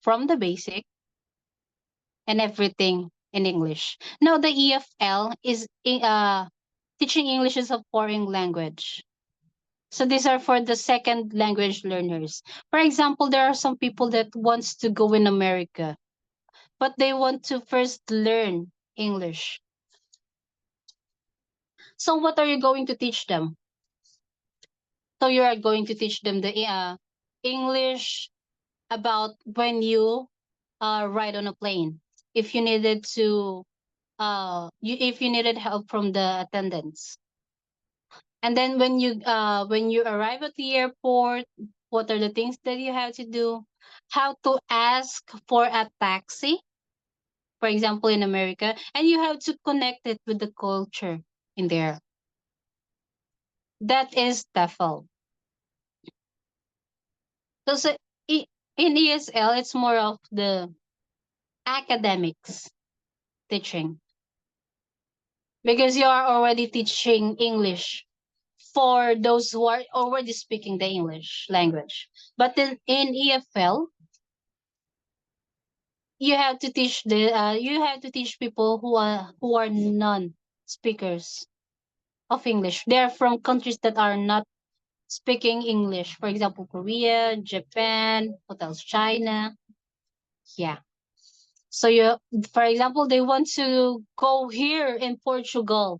from the basic and everything in English. Now the EFL is teaching English as a foreign language. So these are for the second language learners. For example, there are some people that wants to go in America, but they want to first learn English. So what are you going to teach them? So you are going to teach them the English about when you ride on a plane. If you needed to, if you needed help from the attendants, and then when you arrive at the airport, what are the things that you have to do? How to ask for a taxi, for example, in America, and you have to connect it with the culture in there. That is TEFL. So in ESL, it's more of the academics teaching, because you are already teaching English for those who are already speaking the English language. But then in EFL, you have to teach people who are non-speakers of English. They're from countries that are not speaking English. For example, Korea, Japan, what else? China. Yeah. So for example, they want to go here in Portugal.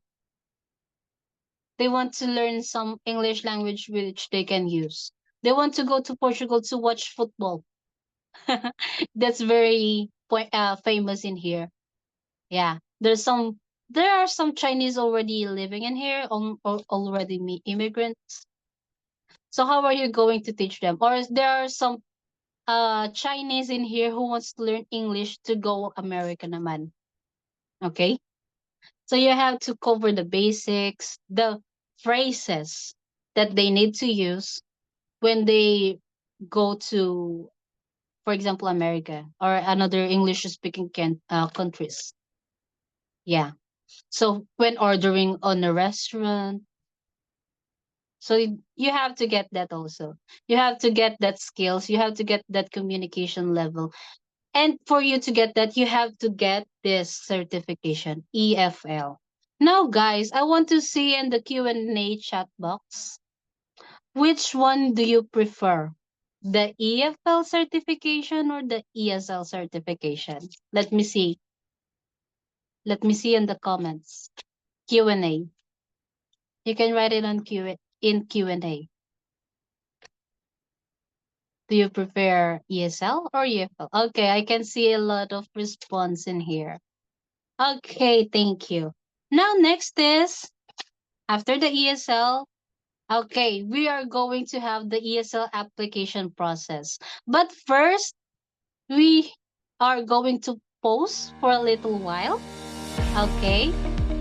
They want to learn some English language which they can use. They want to go to Portugal to watch football. That's very famous in here. Yeah, there are some Chinese already living in here, already immigrants. So how are you going to teach them? Or there are some Chinese in here who wants to learn English to go America naman. Okay? So you have to cover the basics, the phrases that they need to use when they go to, for example, America or another English speaking countries. Yeah. So when ordering on a restaurant, so you have to get that also. You have to get that skills. You have to get that communication level. And for you to get that, you have to get this certification, EFL. Now, guys, I want to see in the Q&A chat box, which one do you prefer? The EFL certification or the ESL certification? Let me see. Let me see in the comments. Q&A. You can write it on Q&A. Do you prefer ESL or EFL? Okay, I can see a lot of response in here. Okay, thank you. Now, next is, after the ESL, okay, we are going to have the ESL application process. But first, we are going to pause for a little while. Okay,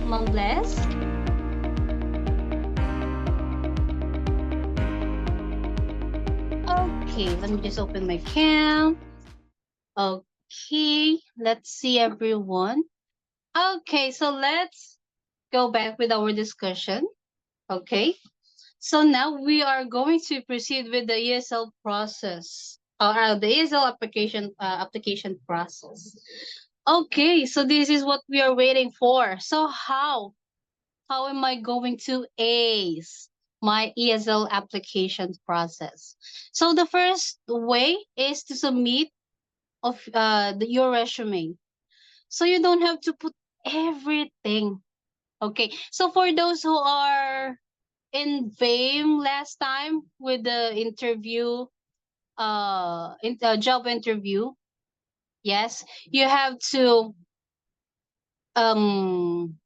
Mom Bless. Okay, let me just open my cam. Okay, let's see everyone. Okay, so let's go back with our discussion. Okay, so now we are going to proceed with the ESL process, the ESL application process. Okay, so this is what we are waiting for. So how am I going to ace my ESL application process? So the first way is to submit your resume. So you don't have to put everything. Okay, so for those who are in fame last time with the interview, in the job interview, yes, you have to um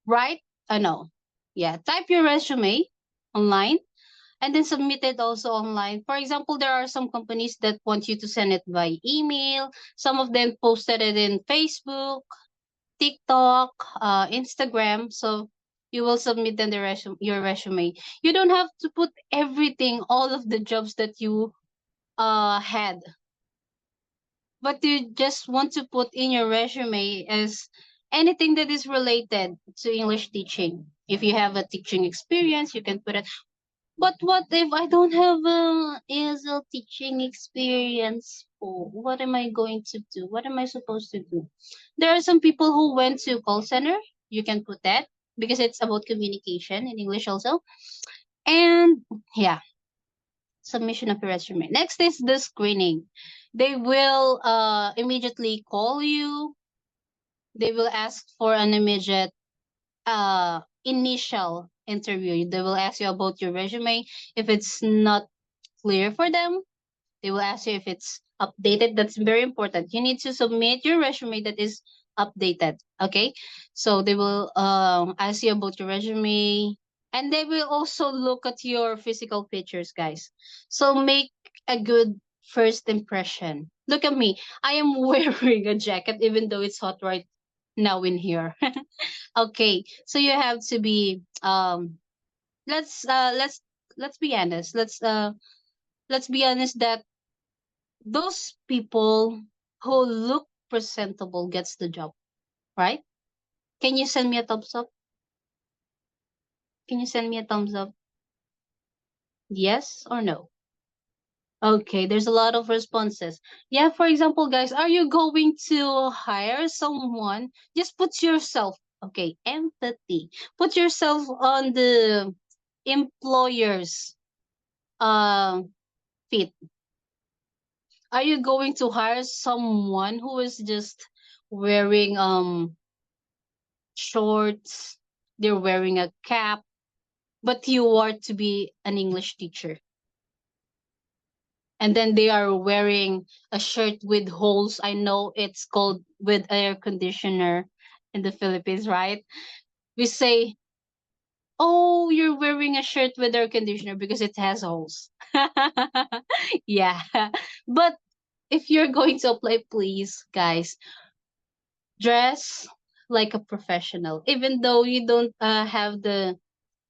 write no, yeah, type your resume online and then submit it also online. For example, there are some companies that want you to send it by email. Some of them posted it in Facebook, TikTok, Instagram. So you will submit then your resume. You don't have to put everything, all of the jobs that you had, but you just want to put in your resume as anything that is related to English teaching. If you have a teaching experience, you can put it. But what if I don't have a ESL teaching experience? Oh, what am I going to do? What am I supposed to do? There are some people who went to call center. You can put that because it's about communication in English also. And yeah, submission of your resume. Next is the screening. They will immediately call you. They will ask for an immediate initial interview. They will ask you about your resume. If it's not clear for them, they will ask you if it's updated. That's very important. You need to submit your resume that is updated. Okay, so they will ask you about your resume, and they will also look at your physical features, guys. So make a good first impression. Look at me. I am wearing a jacket even though it's hot right now in here. Okay, so you have to be let's be honest. Let's be honest that those people who look presentable gets the job, right? Can you send me a thumbs up? Can you send me a thumbs up? Yes or no? Okay, there's a lot of responses. Yeah, for example, guys, are you going to hire someone? Just put yourself, okay, empathy. Put yourself on the employer's uh, feet. Are you going to hire someone who is just wearing shorts, they're wearing a cap, but you are to be an English teacher? And then they are wearing a shirt with holes. I know it's called with air conditioner in the Philippines, right? We say, oh, you're wearing a shirt with air conditioner because it has holes. Yeah. But if you're going to apply, please, guys, dress like a professional. Even though you don't have the,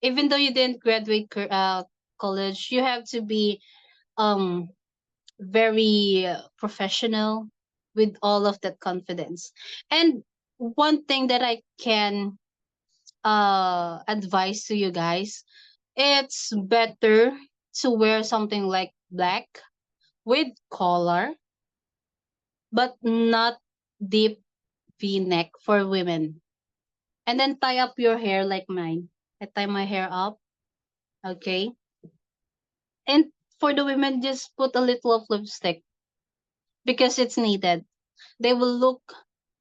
even though you didn't graduate college, you have to be um very professional with all of that confidence. And one thing that I can advise to you guys, it's better to wear something like black with collar, but not deep v-neck for women. And then tie up your hair like mine. I tie my hair up, okay? And for the women, just put a little of lipstick because it's needed. They will look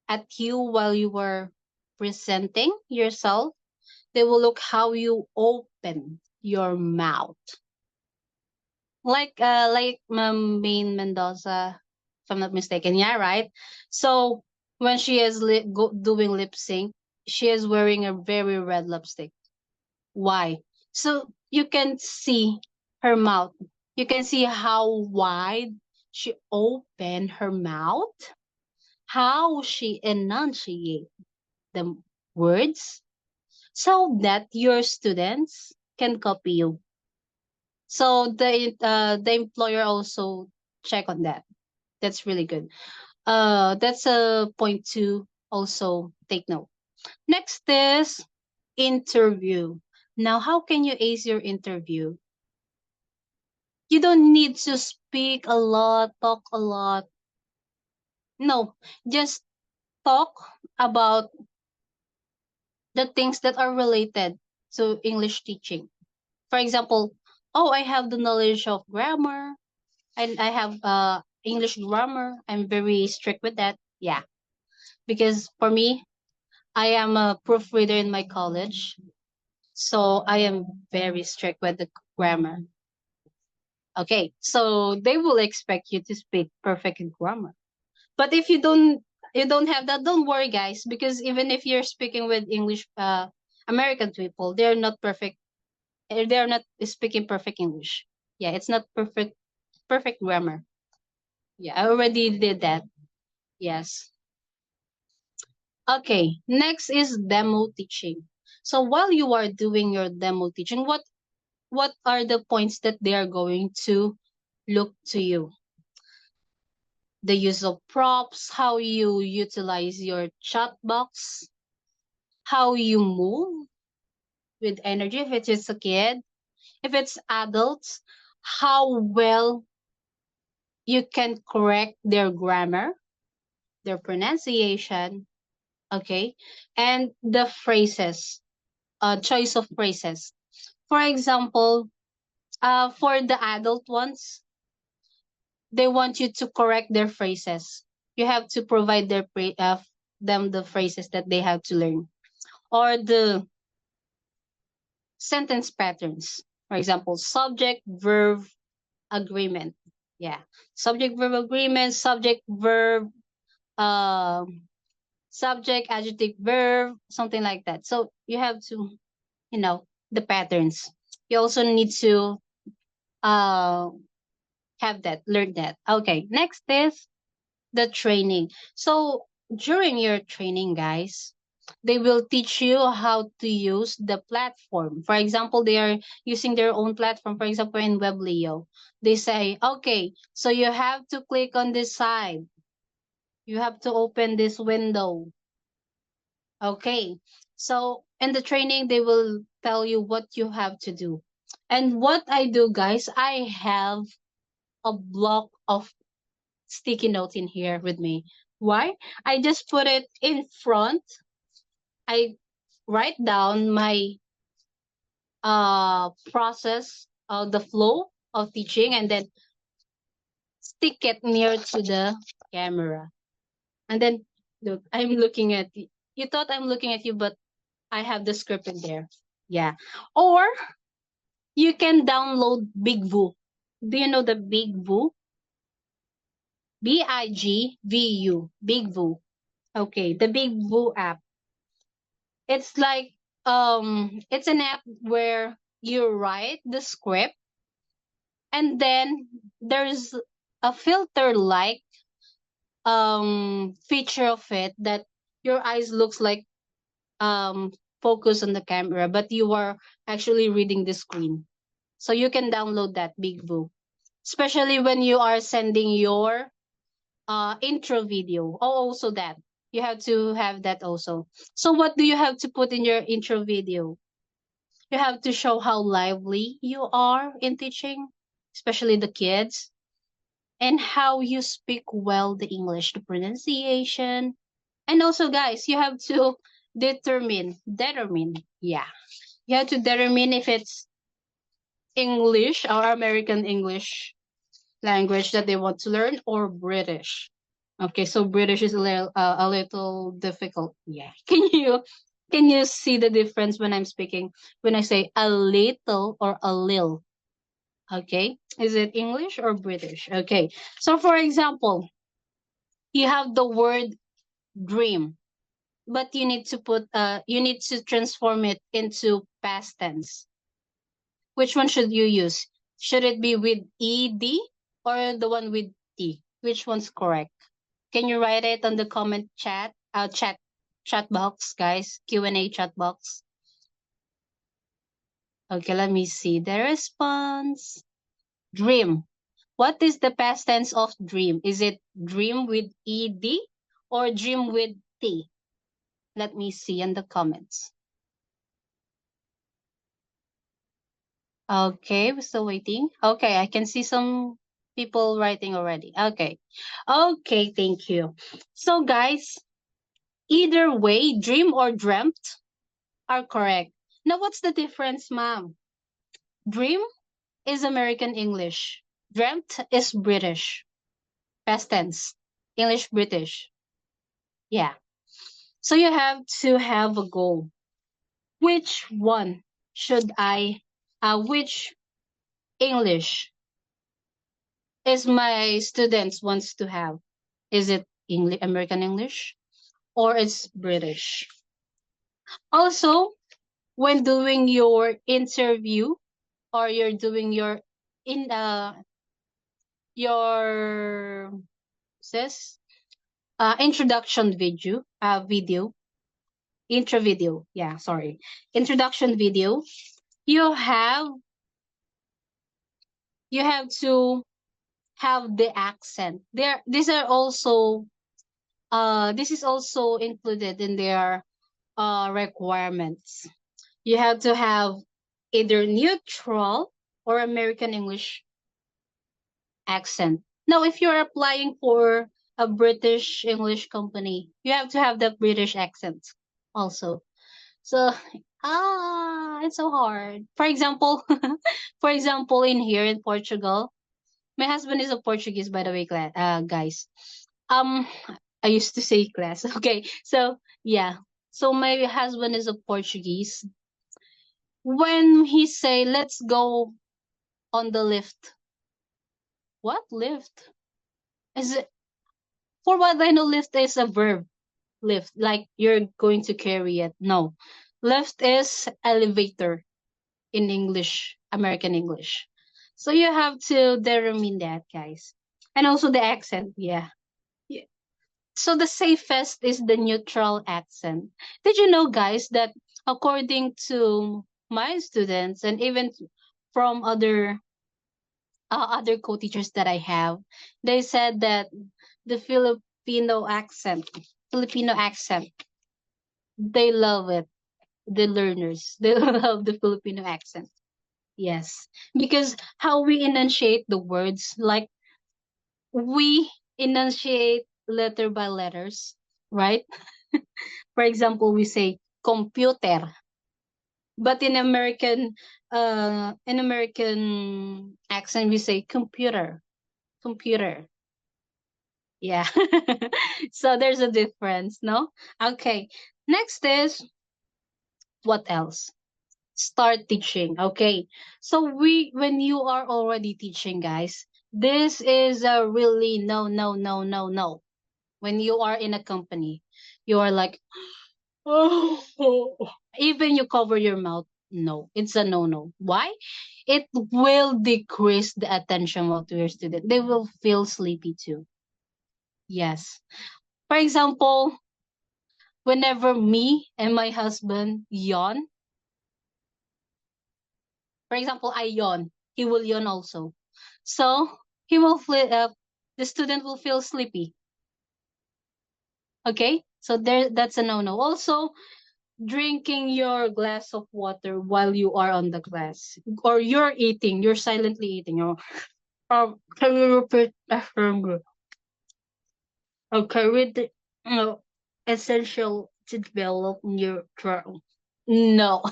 at you while you were presenting yourself. They will look how you open your mouth. Like Maine Mendoza, if I'm not mistaken. Yeah, right. So when she is doing lip sync, she is wearing a very red lipstick. Why? So you can see her mouth. You can see how wide she opened her mouth, how she enunciate the words, so that your students can copy you. So the employer also check on that. That's really good. That's a point to also take note. Next is interview. Now, how can you ace your interview? You don't need to speak a lot, talk a lot. No, just talk about the things that are related to English teaching. For example, oh, I have the knowledge of grammar, and I have English grammar. I'm very strict with that. Yeah, because for me, I am a proofreader in my college, so I am very strict with the grammar. Okay, so they will expect you to speak perfect grammar. But if you don't have that, don't worry, guys, because even if you're speaking with English American people, they're not perfect. They're not speaking perfect English. Yeah, it's not perfect grammar. Yeah, I already did that. Yes. Okay, next is demo teaching. So while you are doing your demo teaching, what are the points that they are going to look to you? the use of props, how you utilize your chat box, how you move with energy if it is a kid, if it's adults, how well you can correct their grammar, their pronunciation, okay, and the phrases, choice of phrases. For example, for the adult ones, they want you to correct their phrases. You have to provide them the phrases that they have to learn, or the sentence patterns. For example, subject, verb, agreement. Yeah, subject, verb, agreement, subject, verb, subject, adjective, verb, something like that. So you have to, the patterns. You also need to uh have that, learn that. Okay, next is the training. So during your training, guys, they will teach you how to use the platform. For example, they are using their own platform. For example, in Webleo, they say, okay, so you have to click on this side. You have to open this window. Okay. So in the training, they will tell you what you have to do. And what I do, guys, I have a block of sticky notes in here with me. Why? I just put it in front. I write down my process of the flow of teaching, and then stick it near to the camera. And then look, I'm looking at you. You thought I'm looking at you, but I have the script in there. Yeah. Or you can download BigVu. Do you know the BigVu? BIGVU. BigVu. Okay, the BigVu app. It's like it's an app where you write the script, and then there's a filter like feature of it that your eyes looks like focus on the camera, but you are actually reading the screen. So you can download that BigVu, especially when you are sending your intro video. Oh, also that you have to have that also. So what do you have to put in your intro video? You have to show how lively you are in teaching, especially the kids, and how you speak well the English, the pronunciation. And also, guys, you have to determine, yeah. You have to determine if it's English or American English language that they want to learn, or British. Okay, so British is a little difficult. Yeah. Can you see the difference when I'm speaking? When I say a little or a lil? Okay. Is it English or British? Okay. So for example, you have the word dream, but you need to transform it into past tense. Which one should you use? Should it be with ed or the one with t? Which one's correct? Can you write it on the comment chat box, guys? Q&A chat box. Okay, let me see the response. Dream. What is the past tense of dream? Is it dream with ed or dream with t? Let me see in the comments. Okay, we're still waiting. Okay, I can see some people writing already. Okay. Okay, thank you. So guys, either way, dream or dreamt are correct. Now, what's the difference, ma'am? Dream is American English. Dreamt is British. Past tense. English, British. Yeah. So you have to have a goal. Which one should which English is my students wants to have? Is it English, American English, or it's British? Also, when doing your interview, or you're doing your your says introduction intro video, yeah, sorry, introduction video, you have to have the accent. These are also this is also included in their requirements. You have to have either neutral or American English accent. Now, if you're applying for a British English company, you have to have that British accent also. So, it's so hard. For example, in here in Portugal, my husband is a Portuguese, by the way, guys. Um, I used to say class. Okay, so yeah, so my husband is a Portuguese. When he say, "Let's go on the lift," what lift? Is it, for what I know, lift is a verb. Lift, like you're going to carry it. No, lift is elevator in English, American English. So you have to determine that, guys. And also the accent, yeah. Yeah. So the safest is the neutral accent. Did you know, guys, that according to my students and even from other co-teachers that I have, they said that the Filipino accent, they love it. The learners, they love the Filipino accent. Yes, because how we enunciate the words, like we enunciate letter by letters, right? For example, we say computer, but in American accent we say computer, computer. Yeah. So there's a difference, no? Okay. Next is what else? Start teaching. Okay. So when you are already teaching, guys, this is a really no. When you are in a company, you are like, oh, even you cover your mouth. No, it's a no. Why? It will decrease the attention of your student. They will feel sleepy too. Yes. For example, whenever me and my husband yawn, for example, I yawn, he will yawn also. So he will feel, the student will feel sleepy. Okay, so that's a no. Also, drinking your glass of water while you are on the class, or you're silently eating. Can you repeat after? Okay, with the essential to develop your throat. No,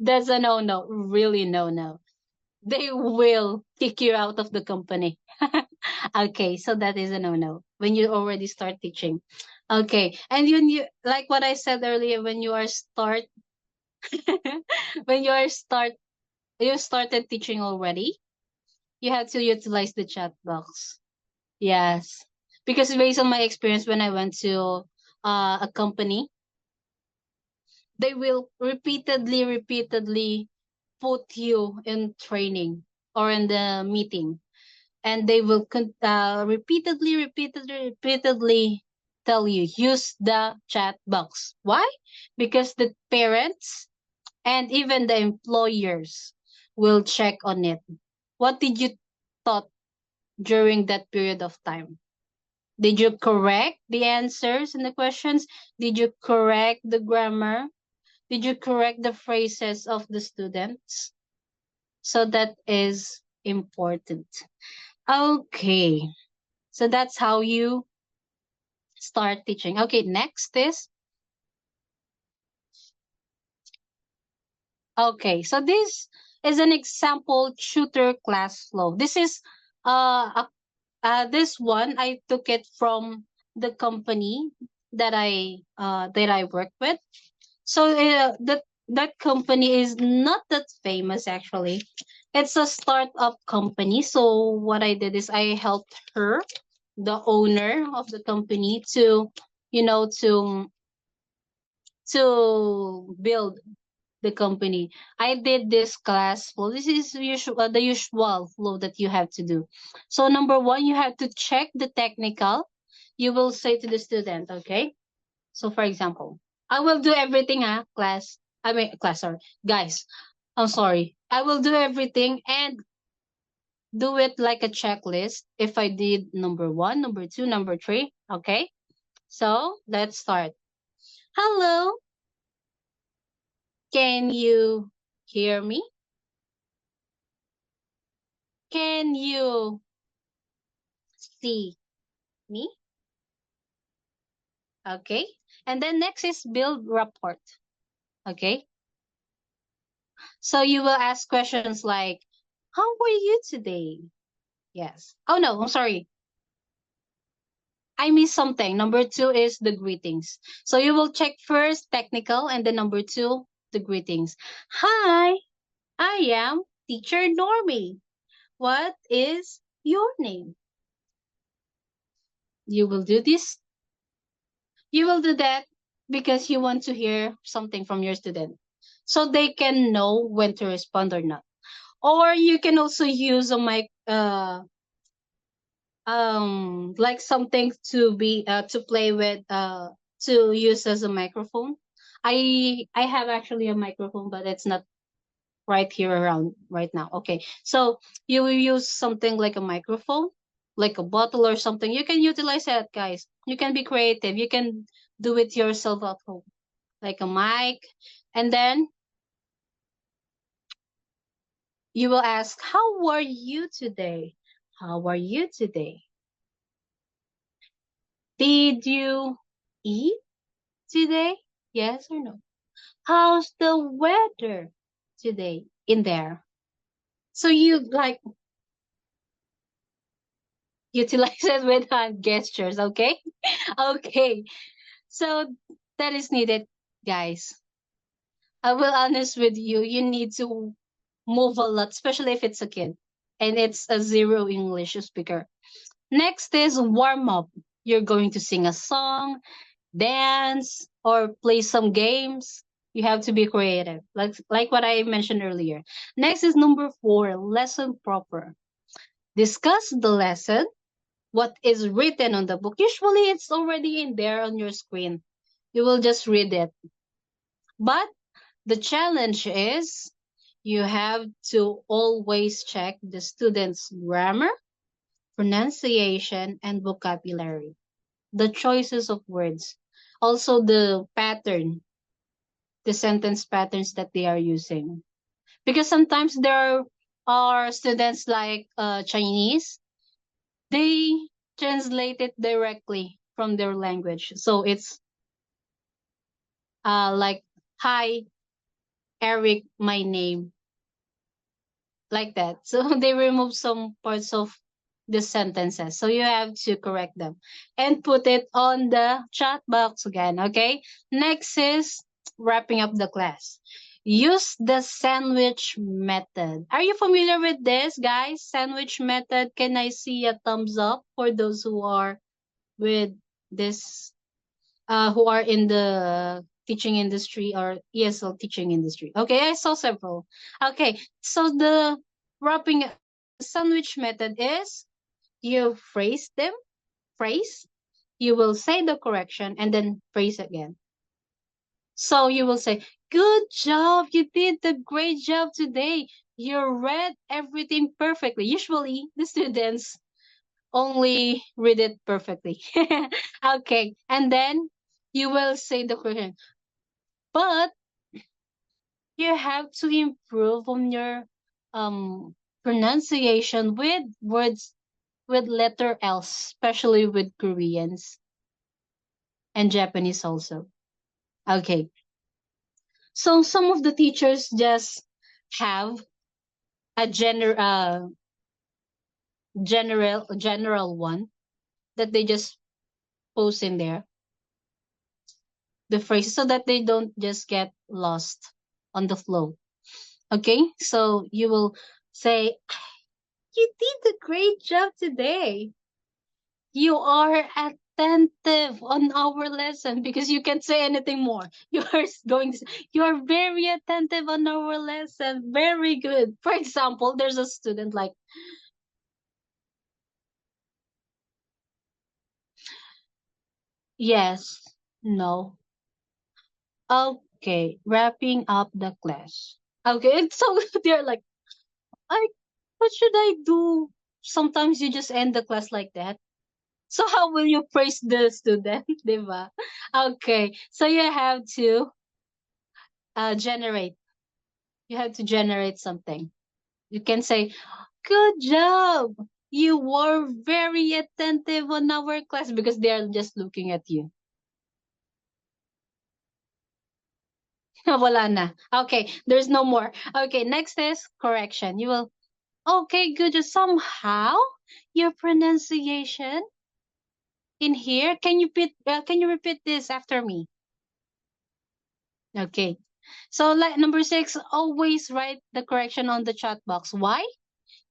that's a no. Really no. They will kick you out of the company. Okay, so that is a no when you already start teaching. Okay, and you like what I said earlier, when you are start when you started teaching already, you have to utilize the chat box. Yes, because based on my experience, when I went to a company, they will repeatedly put you in training or in the meeting, and they will repeatedly tell you, use the chat box. Why? Because the parents and even the employers will check on it. What did you thought during that period of time? Did you correct the answers and the questions? Did you correct the grammar? Did you correct the phrases of the students? So that is important. Okay. So that's how you start teaching. Okay, next is, okay, so this is an example tutor class flow. This is this one I took it from the company that I work with. So that company is not that famous actually. It's a startup company. So what I did is I helped her, the owner of the company, to you know to build the company. I did this class flow. This is the usual flow that you have to do. So number one, you have to check the technical. You will say to the student, okay? So for example, I will do everything, class. Sorry. Guys, I'm sorry. I will do everything, and do it like a checklist. If I did number 1, number 2, number 3, okay? So let's start. Hello, can you hear me? Can you see me? Okay. And then next is build rapport. Okay. So you will ask questions like, how were you today? Yes. Oh no, I'm sorry. I missed something. Number 2 is the greetings. So you will check first technical and then number 2, the greetings. Hi, I am teacher Normie. What is your name? You will do this. You will do that because you want to hear something from your student so they can know when to respond or not. Or you can also use a mic, like something to be to play with, to use as a microphone. I have actually a microphone, but it's not right here around right now. Okay, so you will use something like a microphone, like a bottle or something. You can utilize that, guys. You can be creative. You can do it yourself at home, like a mic, and then you will ask, "How are you today? How are you today? Did you eat today? Yes or no? How's the weather today in there?" So you like utilize it with hand gestures, okay? Okay. So that is needed, guys. I will honest with you, you need to move a lot, especially if it's a kid and it's a zero English speaker. Next is warm up. You're going to sing a song, dance, or play some games. You have to be creative, like what I mentioned earlier. Next is number 4, lesson proper. Discuss the lesson, what is written on the book. Usually it's already in there on your screen. You will just read it. But the challenge is you have to always check the student's grammar, pronunciation, and vocabulary, the choices of words, also the pattern, the sentence patterns that they are using. Because sometimes there are students like Chinese, they translate it directly from their language. So it's like, hi, Eric, my name, like that. So they remove some parts of the sentences. So you have to correct them and put it on the chat box again. Okay. Next is wrapping up the class. Use the sandwich method. Are you familiar with this, guys? Sandwich method. Can I see a thumbs up for those who are with this, who are in the teaching industry or ESL teaching industry? Okay, I saw several. Okay, so the wrapping sandwich method is you phrase, you will say the correction and then phrase again. So you will say, good job, you did a great job today. You read everything perfectly. Usually the students only read it perfectly. Okay, and then you will say the correction. But you have to improve on your pronunciation with words with letter L, especially with Koreans and Japanese also. Okay. So some of the teachers just have a general one that they just post in there, the phrases, so that they don't just get lost on the flow. Okay, so you will say, you did a great job today. You are attentive on our lesson, because you can't say anything more. You are going to say, you are very attentive on our lesson. Very good. For example, there's a student like, yes, no. Okay, wrapping up the class. Okay, so they're like, I what should I do? Sometimes you just end the class like that. So how will you praise the student, diba? Okay, so you have to generate. You have to generate something. You can say, "Good job. You were very attentive on our class," because they are just looking at you. Wala na. Okay, there's no more. Okay, next is correction. You will, okay, good. Somehow your pronunciation in here, can you repeat this after me? Okay. So like number 6, always write the correction on the chat box. Why?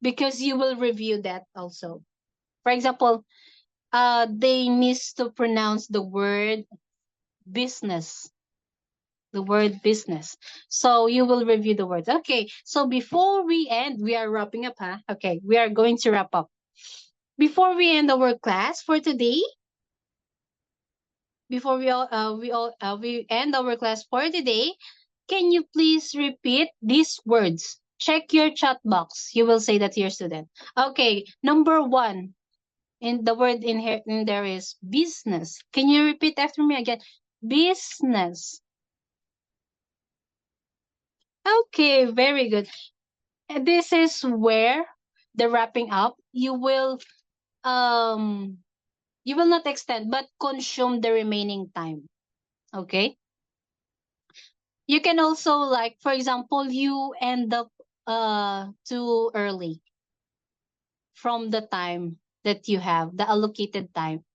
Because you will review that also. For example, they miss to pronounce the word business. The word business. So you will review the words. Okay. So before we end, we are wrapping up, huh? Okay. We are going to wrap up. Before we end our class for today, before we end our class for today, can you please repeat these words? Check your chat box. You will say that to your student. Okay, number 1, in the word in here in there is business. Can you repeat after me again? Business. Okay, very good. And this is where the wrapping up. Um you will not extend but consume the remaining time. Okay? You can also, like, for example, you end up too early from the time that you have, the allocated time.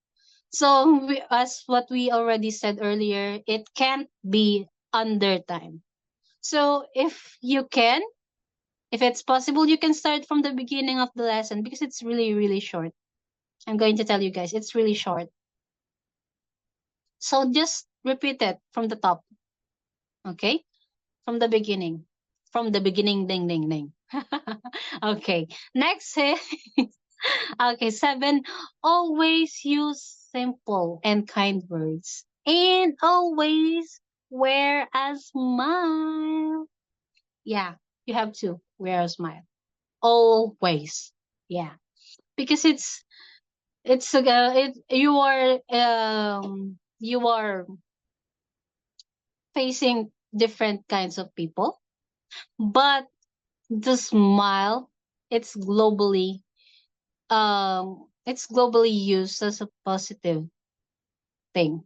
So as what we already said earlier, it can't be under time. So if it's possible, you can start from the beginning of the lesson because it's really, really short. I'm going to tell you guys, it's really short. So just repeat it from the top. Okay? From the beginning. From the beginning, ding, ding, ding. Okay. Next is, okay, 7. Always use simple and kind words. And always wear a smile. Yeah, you have to wear a smile. Always. Yeah. Because you are facing different kinds of people, but the smile, it's globally used as a positive thing.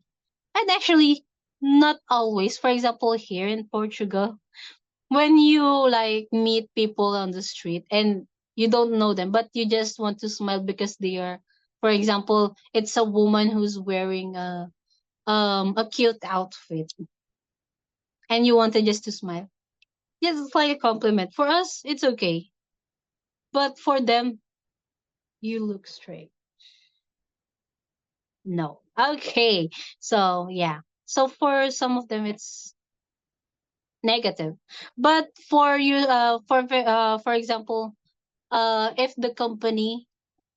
And actually, not always. For example, here in Portugal, when you like meet people on the street and you don't know them, but you just want to smile because they are, for example, it's a woman who's wearing a cute outfit and you wanted just to smile. Yes, it's like a compliment. For us, it's okay. But for them, you look straight. No. Okay. So yeah. So for some of them it's negative. But for you for example, if the company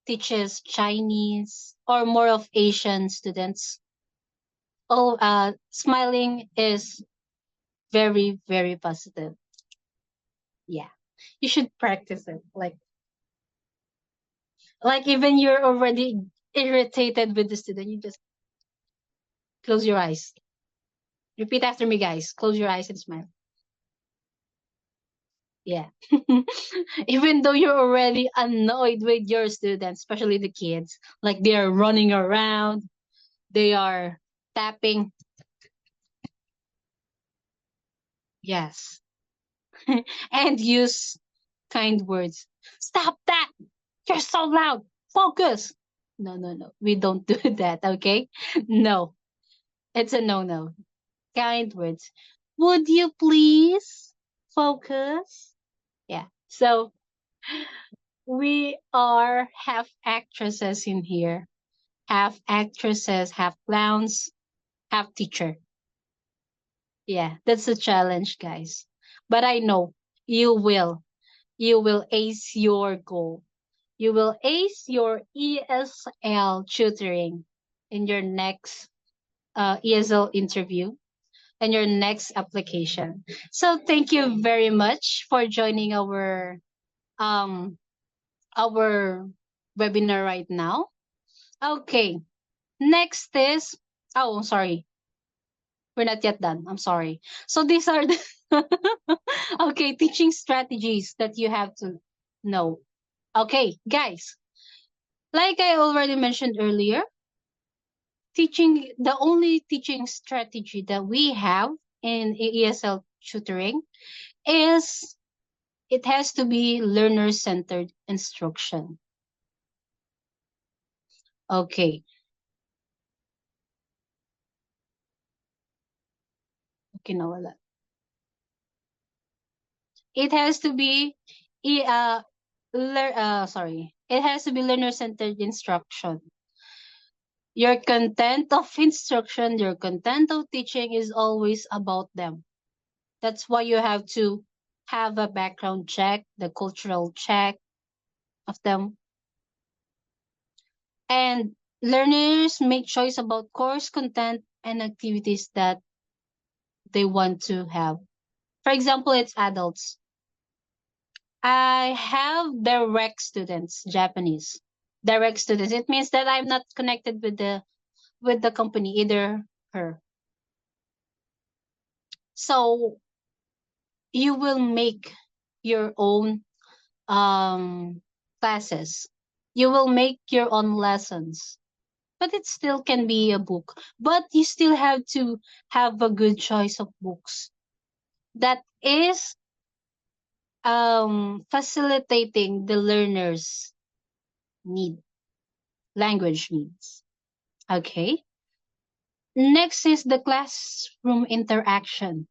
teaches Chinese or more of Asian students, smiling is very, very positive. Yeah. You should practice it. Like even you're already irritated with the student, you just close your eyes. Repeat after me, guys. Close your eyes and smile. Yeah. Even though you're already annoyed with your students, especially the kids, like they are running around, they are tapping. Yes. And use kind words. Stop that! You're so loud! Focus! No, no, no. We don't do that, okay? No. It's a no-no. Kind words. Would you please focus? Yeah. So we are half actresses in here. Half actresses, half clowns, half teacher. Yeah, that's a challenge, guys. But I know you will. You will ace your goal. You will ace your ESL tutoring in your next ESL interview and your next application. So thank you very much for joining our um our webinar right now. Okay. Next is, oh, sorry. We're not yet done. I'm sorry. So these are the okay, teaching strategies that you have to know. Okay, guys. Like I already mentioned earlier, the only teaching strategy that we have in ESL tutoring is it has to be learner-centered instruction. Okay. Okay, nawala. It has to be it has to be learner-centered instruction. Your content of instruction, your content of teaching is always about them. That's why you have to have a background check, the cultural check of them. And learners make choice about course content and activities that they want to have. For example, it's adults. I have direct students, Japanese. Direct students. It means that I'm not connected with the company, either her. So you will make your own classes. You will make your own lessons. But it still can be a book. But you still have to have a good choice of books that is facilitating the learner's language needs. Okay. Next is the classroom interaction.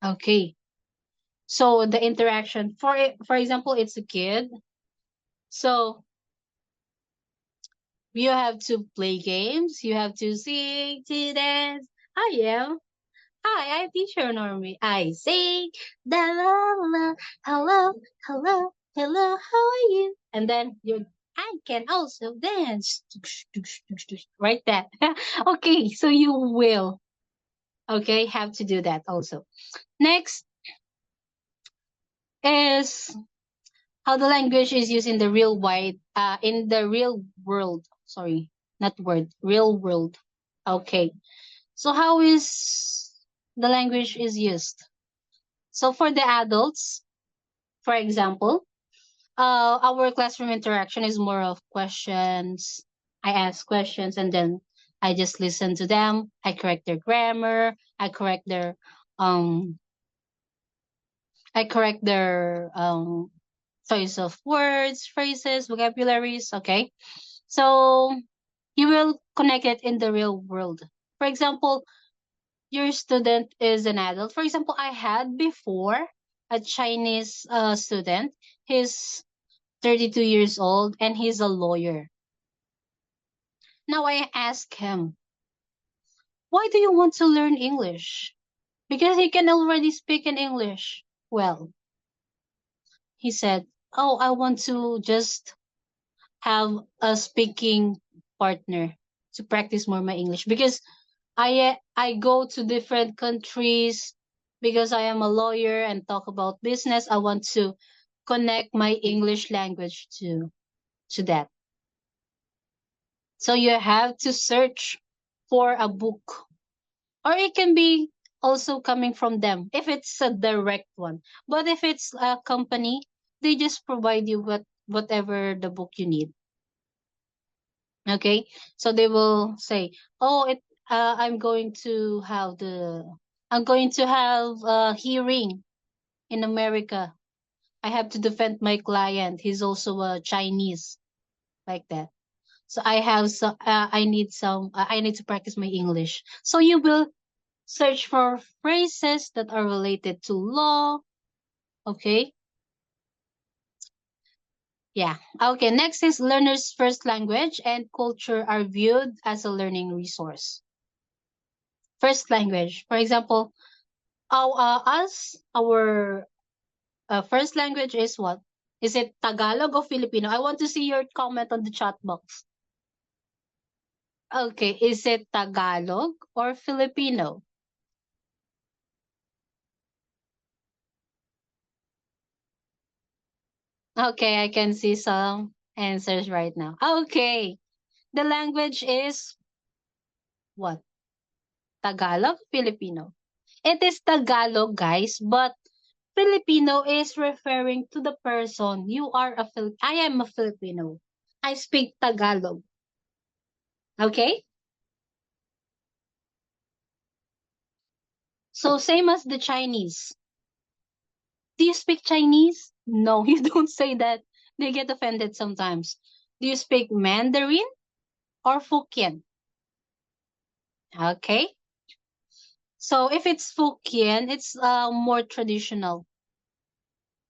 Okay. So the interaction for example, it's a kid. So you have to play games. You have to sing, to dance. Hi, I'm teacher Normie. I sing da la la. Hello, hello, hello. How are you? And then I can also dance. Right, that. Okay, so you will. Okay, have to do that also. Next is how the language is used in the real world. Sorry, not word, real world. Okay. So how is the language is used? So for the adults, for example, our classroom interaction is more of questions. I ask questions and then I just listen to them. I correct their grammar. Um I correct their choice of words, phrases, vocabularies. Okay. So you will connect it in the real world. For example, your student is an adult. For example, I had before a Chinese student. He's 32 years old and he's a lawyer. Now I ask him, why do you want to learn English? Because he can already speak in English well. He said, oh, I want to just have a speaking partner to practice more my English because I go to different countries because I am a lawyer and talk about business. I want to connect my English language to that. So you have to search for a book, or it can be also coming from them if it's a direct one. But if it's a company, they just provide you with whatever the book you need. Okay, so they will say, oh, I'm going to have a hearing in America. I have to defend my client. He's also a Chinese, like that. So I need to practice my English. So you will search for phrases that are related to law. Okay. Yeah. Okay. Next is learners' first language and culture are viewed as a learning resource. First language. For example, our first language is what? Is it Tagalog or Filipino? I want to see your comment on the chat box. Okay. Is it Tagalog or Filipino? Okay, I can see some. answers right now. Okay. The language is what? Tagalog, Filipino. It is Tagalog, guys, but Filipino is referring to the person. I am a Filipino. I speak Tagalog. Okay? So same as the Chinese. Do you speak Chinese? No, you don't say that. They get offended sometimes. Do you speak Mandarin or Hokkien? Okay. So if it's Hokkien, it's more traditional.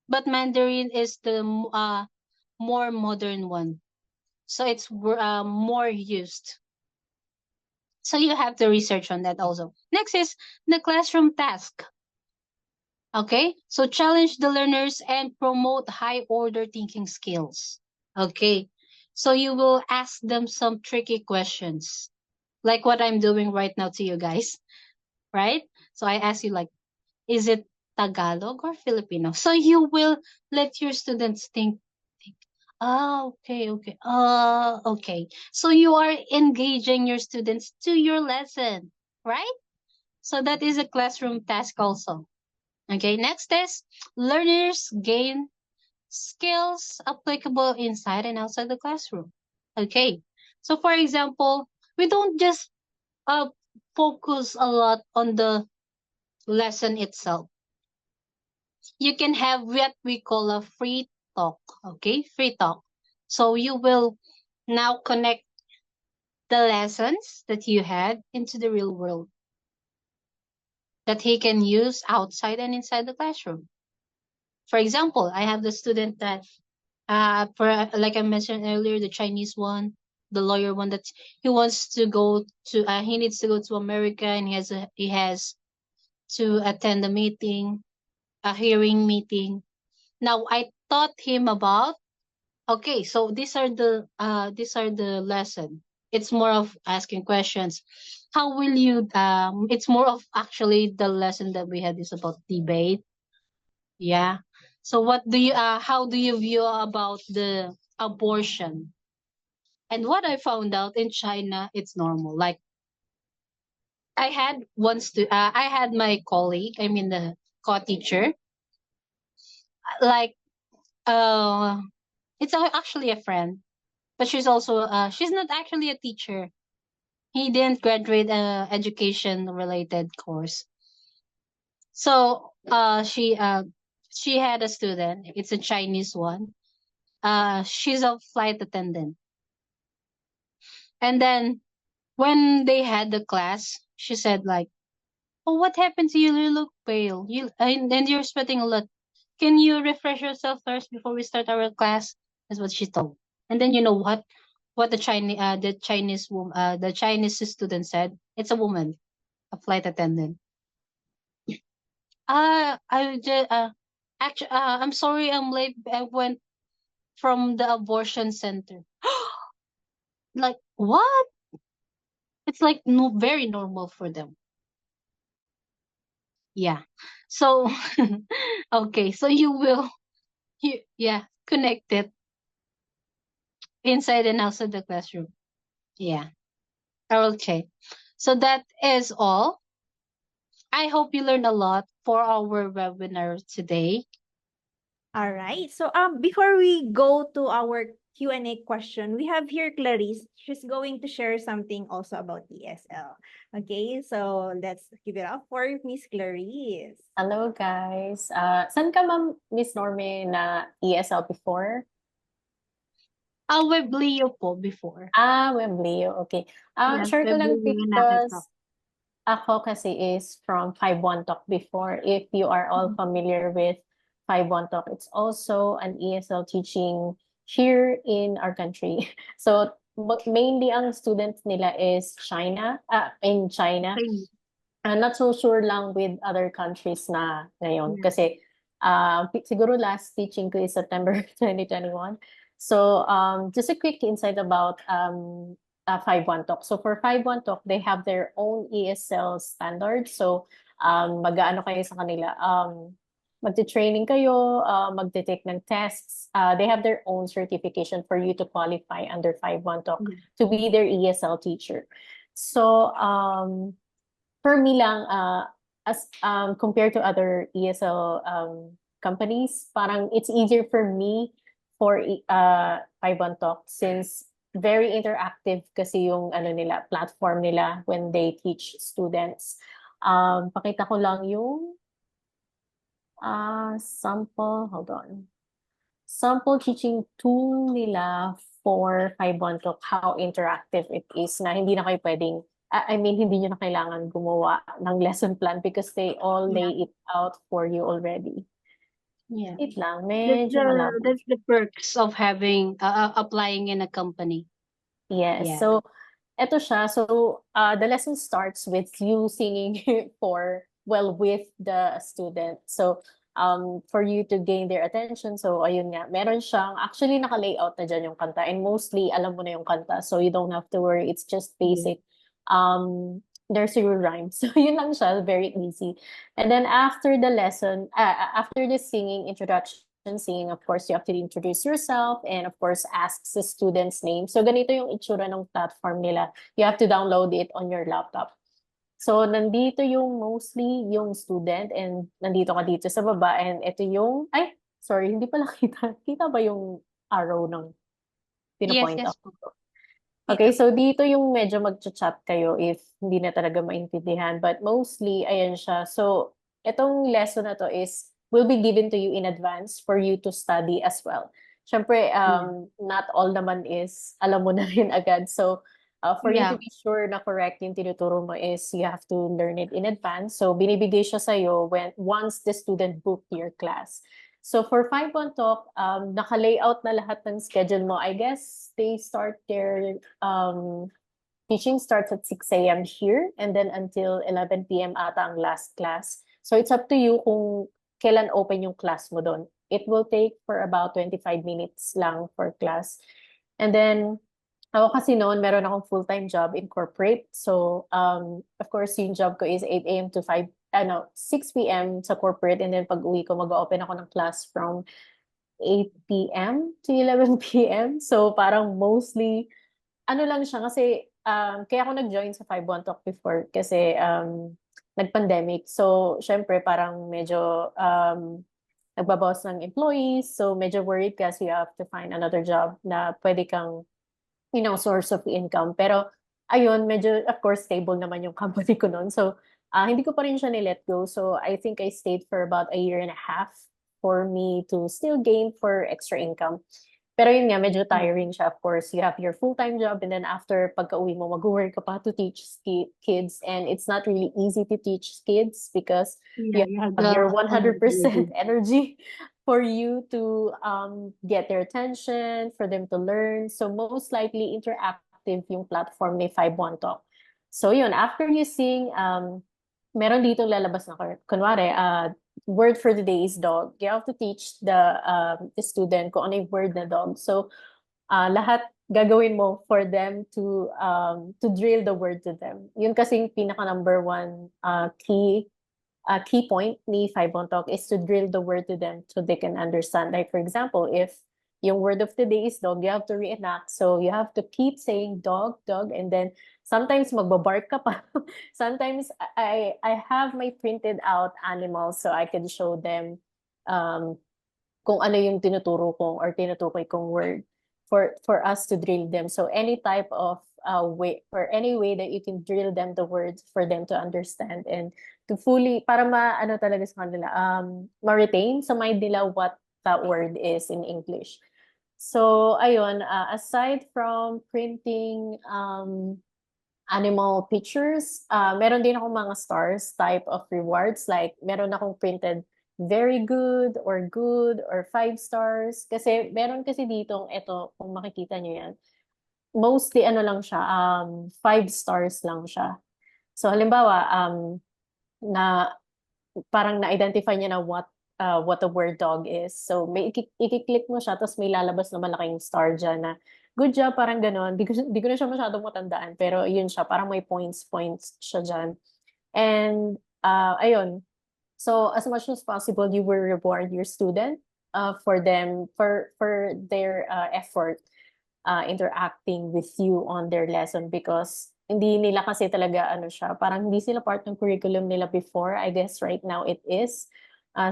But Mandarin is the more modern one. So it's more used. So you have to research on that also. Next is the classroom task. Okay, so challenge the learners and promote high order thinking skills. Okay, so you will ask them some tricky questions, like what I'm doing right now to you guys, right? So I ask you like, is it Tagalog or Filipino? So you will let your students think. Okay. Okay. So you are engaging your students to your lesson, right? So that is a classroom task also. Okay, next is learners gain skills applicable inside and outside the classroom. Okay, so for example, we don't just uh, focus a lot on the lesson itself. You can have what we call a free talk. Okay, free talk. So you will now connect the lessons that you had into the real world that he can use outside and inside the classroom. For example, I have the student that like I mentioned earlier, the Chinese one, the lawyer one, that he needs to go to America, and he has to attend a meeting, a hearing meeting. Now I taught him about, okay, so these are the lesson. It's more of asking questions. How will you it's more of actually the lesson that we had is about debate. Yeah. So how do you view about the abortion? And what I found out in China, it's normal. Like I had my colleague, I mean the co-teacher, like uh, actually a friend, but she's not actually a teacher. He didn't graduate education related course. So she had a student. It's a Chinese one. She's a flight attendant. And then when they had the class, she said like, "Oh, what happened to you? You look pale. And you're sweating a lot. Can you refresh yourself first before we start our class?" That's what she told. And then you know what? What the Chinese student said. It's a woman, a flight attendant. I just actually, I'm sorry, I'm late. I went from the abortion center. Like what? It's like no, very normal for them. Yeah. So, okay. So yeah, connect it inside and outside the classroom. Yeah. Okay. So that is all. I hope you learned a lot for our webinar today. All right. So before we go to our Q&A question, we have here Clarice. She's going to share something also about ESL. Okay, so let's give it up for Miss Clarice. Hello guys. Saan ka ma'am Miss Norme na ESL before? Webleo po before. Wembley. Okay. Yes, Share ko lang Wembley yung because nakatok. ako kasi is from 5-1 Talk before. If you are all familiar with 5-1 Talk, it's also an ESL teaching here in our country. So mainly ang students nila is in China. Okay. I'm not so sure lang with other countries na ngayon. Yeah. Kasi siguro last teaching ko is September 2021. So just a quick insight about 5-1 Talk. So for 5-1 Talk, they have their own ESL standards. So mag-ano kayo sa kanila. magte-training kayo, magte-take ng tests. They have their own certification for you to qualify under 5-1 Talk to be their ESL teacher. So, for me lang, as compared to other ESL companies, parang it's easier for me for 5-1 Talk since very interactive kasi yung ano nila, platform nila when they teach students. Pakita ko lang yung sample, hold on. Sample teaching tool nila for 5-1 Talk, how interactive it is na hindi na kayo pwedeng, I mean, hindi nyo na kailangan gumawa ng lesson plan because they all lay it out for you already. Yeah. Wait lang, medyo malabo. That's the perks of having applying in a company. Yes, Yeah. so eto siya. So the lesson starts with you singing with the student. So for you to gain their attention. So ayun nga, meron siyang actually naka-layout na dyan yung kanta and mostly alam mo na yung kanta. So you don't have to worry. It's just basic. There's your rhyme. So yun lang siya, very easy. And then after the lesson, after the singing introduction, singing, of course, you have to introduce yourself and of course, ask the student's name. So ganito yung itsura ng platform nila. You have to download it on your laptop. So nandito yung mostly yung student and nandito ka dito sa baba and ito yung, ay, sorry, hindi pala kita. Kita ba yung arrow ng pinapoint Yes, out? po. Okay, so dito yung medyo mag-chat kayo if hindi na talaga maintindihan. But mostly, ayan siya. So, itong lesson na to will be given to you in advance for you to study as well. Siyempre, not all naman is alam mo na rin agad. So, for you to be sure na correct yung tinuturo mo is you have to learn it in advance. So, binibigay siya sa'yo once the student booked your class. So for 5-1 Talk, naka-layout na lahat ng schedule mo. I guess they start their teaching starts at 6 a.m. here and then until 11 p.m. ata ang last class. So it's up to you kung kailan open yung class mo doon. It will take for about 25 minutes lang for class. And then, ako kasi noon, meron akong full-time job in corporate. So, of course, yung job ko is 8 a.m. to 6 p.m. sa corporate. And then pag uwi ko, mag-open ako ng class from 8 p.m. to 11 p.m. So, parang mostly, ano lang siya kasi, kaya ako nag-join sa 5-1 Talk before kasi nag-pandemic. So, syempre, parang medyo nagbabawas ng employees. So, medyo worried kasi you have to find another job na pwede kang source of income. Pero, ayun, medyo, of course, stable naman yung company ko noon. So, hindi ko pa rin siya ni-let go. So, I think I stayed for about a year and a half for me to still gain for extra income. Pero yun nga, medyo tiring siya. Of course, you have your full-time job and then after pagka-uwi mo, mag-work ka pa to teach kids. And it's not really easy to teach kids because you have your 100% energy for you to get their attention, for them to learn. So most likely interactive yung platform ni 5-1 Talk. So yun, after you sing, meron dito lalabas na kunwari, word for the day is dog. You have to teach the student kung ano yung word na dog. So lahat gagawin mo for them to drill the word to them. Yun kasing pinaka number one key point ni 5-1 Talk is to drill the word to them so they can understand. Like for example, if yung word of the day is dog, you have to reenact. So you have to keep saying dog, dog, and then sometimes magbabark ka pa. Sometimes I have my printed out animals so I can show them kung ano yung tinuturo kong or tinutukoy kong word for us to drill them. So any type of way or any way that you can drill them the words for them to understand and to fully, para ano talaga sa kanila, ma-retain sa mind nila what that word is in English. So, ayun, aside from printing animal pictures, meron din akong mga stars type of rewards. Like, meron akong printed very good or 5 stars. Kasi, meron kasi dito, ito, kung makikita nyo yan, mostly ano lang siya, 5 stars lang siya. So, halimbawa, na parang na-identify niya na what the word dog is. So, may i-click mo siya, tapos may lalabas na malaking star dyan na good job, parang ganon. Di ko na siya masyadong matandaan, pero yun siya, parang may points siya dyan. And, ayun. So as much as possible, you will reward your student for their effort interacting with you on their lesson, because hindi nila kasi talaga ano siya, parang hindi sila part ng curriculum nila before. I guess right now it is,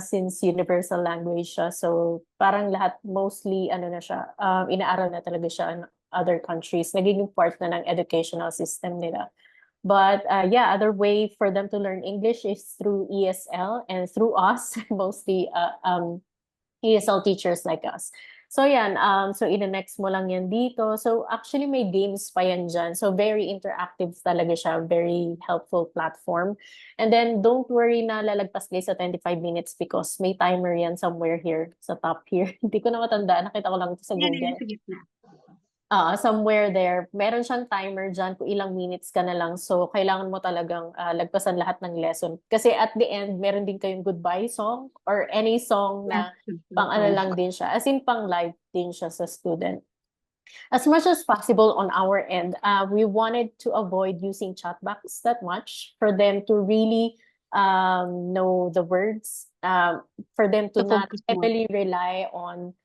since universal language siya. So parang lahat mostly ano na siya, inaaral na talaga siya in other countries. Nagiging part na ng educational system nila. But yeah, other way for them to learn English is through ESL and through us, mostly ESL teachers like us. So yan, so ina-next mo lang yan dito. So actually may games pa yan dyan. So very interactive talaga siya, very helpful platform. And then don't worry na lalagpas kayo sa 25 minutes because may timer yan somewhere here, sa top here. Hindi ko na matandaan, nakita ko lang ito sa Yan, Google. yan, sa gitna. Somewhere there, meron siyang timer dyan kung ilang minutes ka na lang. So, kailangan mo talagang lagpasan lahat ng lesson. Kasi at the end, meron din kayong goodbye song or any song na pang ano lang din siya. As in, pang live din siya sa student. As much as possible on our end, we wanted to avoid using chat box that much for them to really know the words, for them to To not focus more. heavily rely on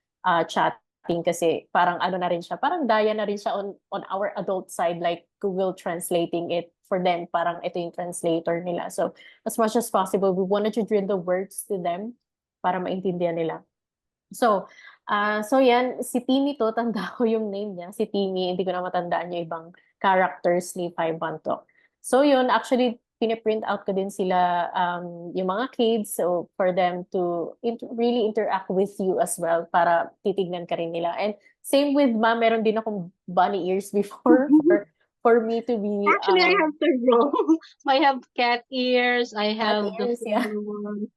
chatting kasi parang ano na rin siya, parang daya na rin siya on our adult side, like Google translating it for them, parang ito yung translator nila. So as much as possible, we wanted to drill the words to them para maintindihan nila. So, so yan, si Timmy to, tanda ko yung name niya. Si Timmy, hindi ko na matandaan yung ibang characters ni 512. So yun, actually, piniprint out ko din sila, yung mga kids, so for them to really interact with you as well, para titignan ka rin nila. And same with ma, meron din akong bunny ears before for me to be... Actually, I have several. I have cat ears. I cat have the ears, yeah. feather ones.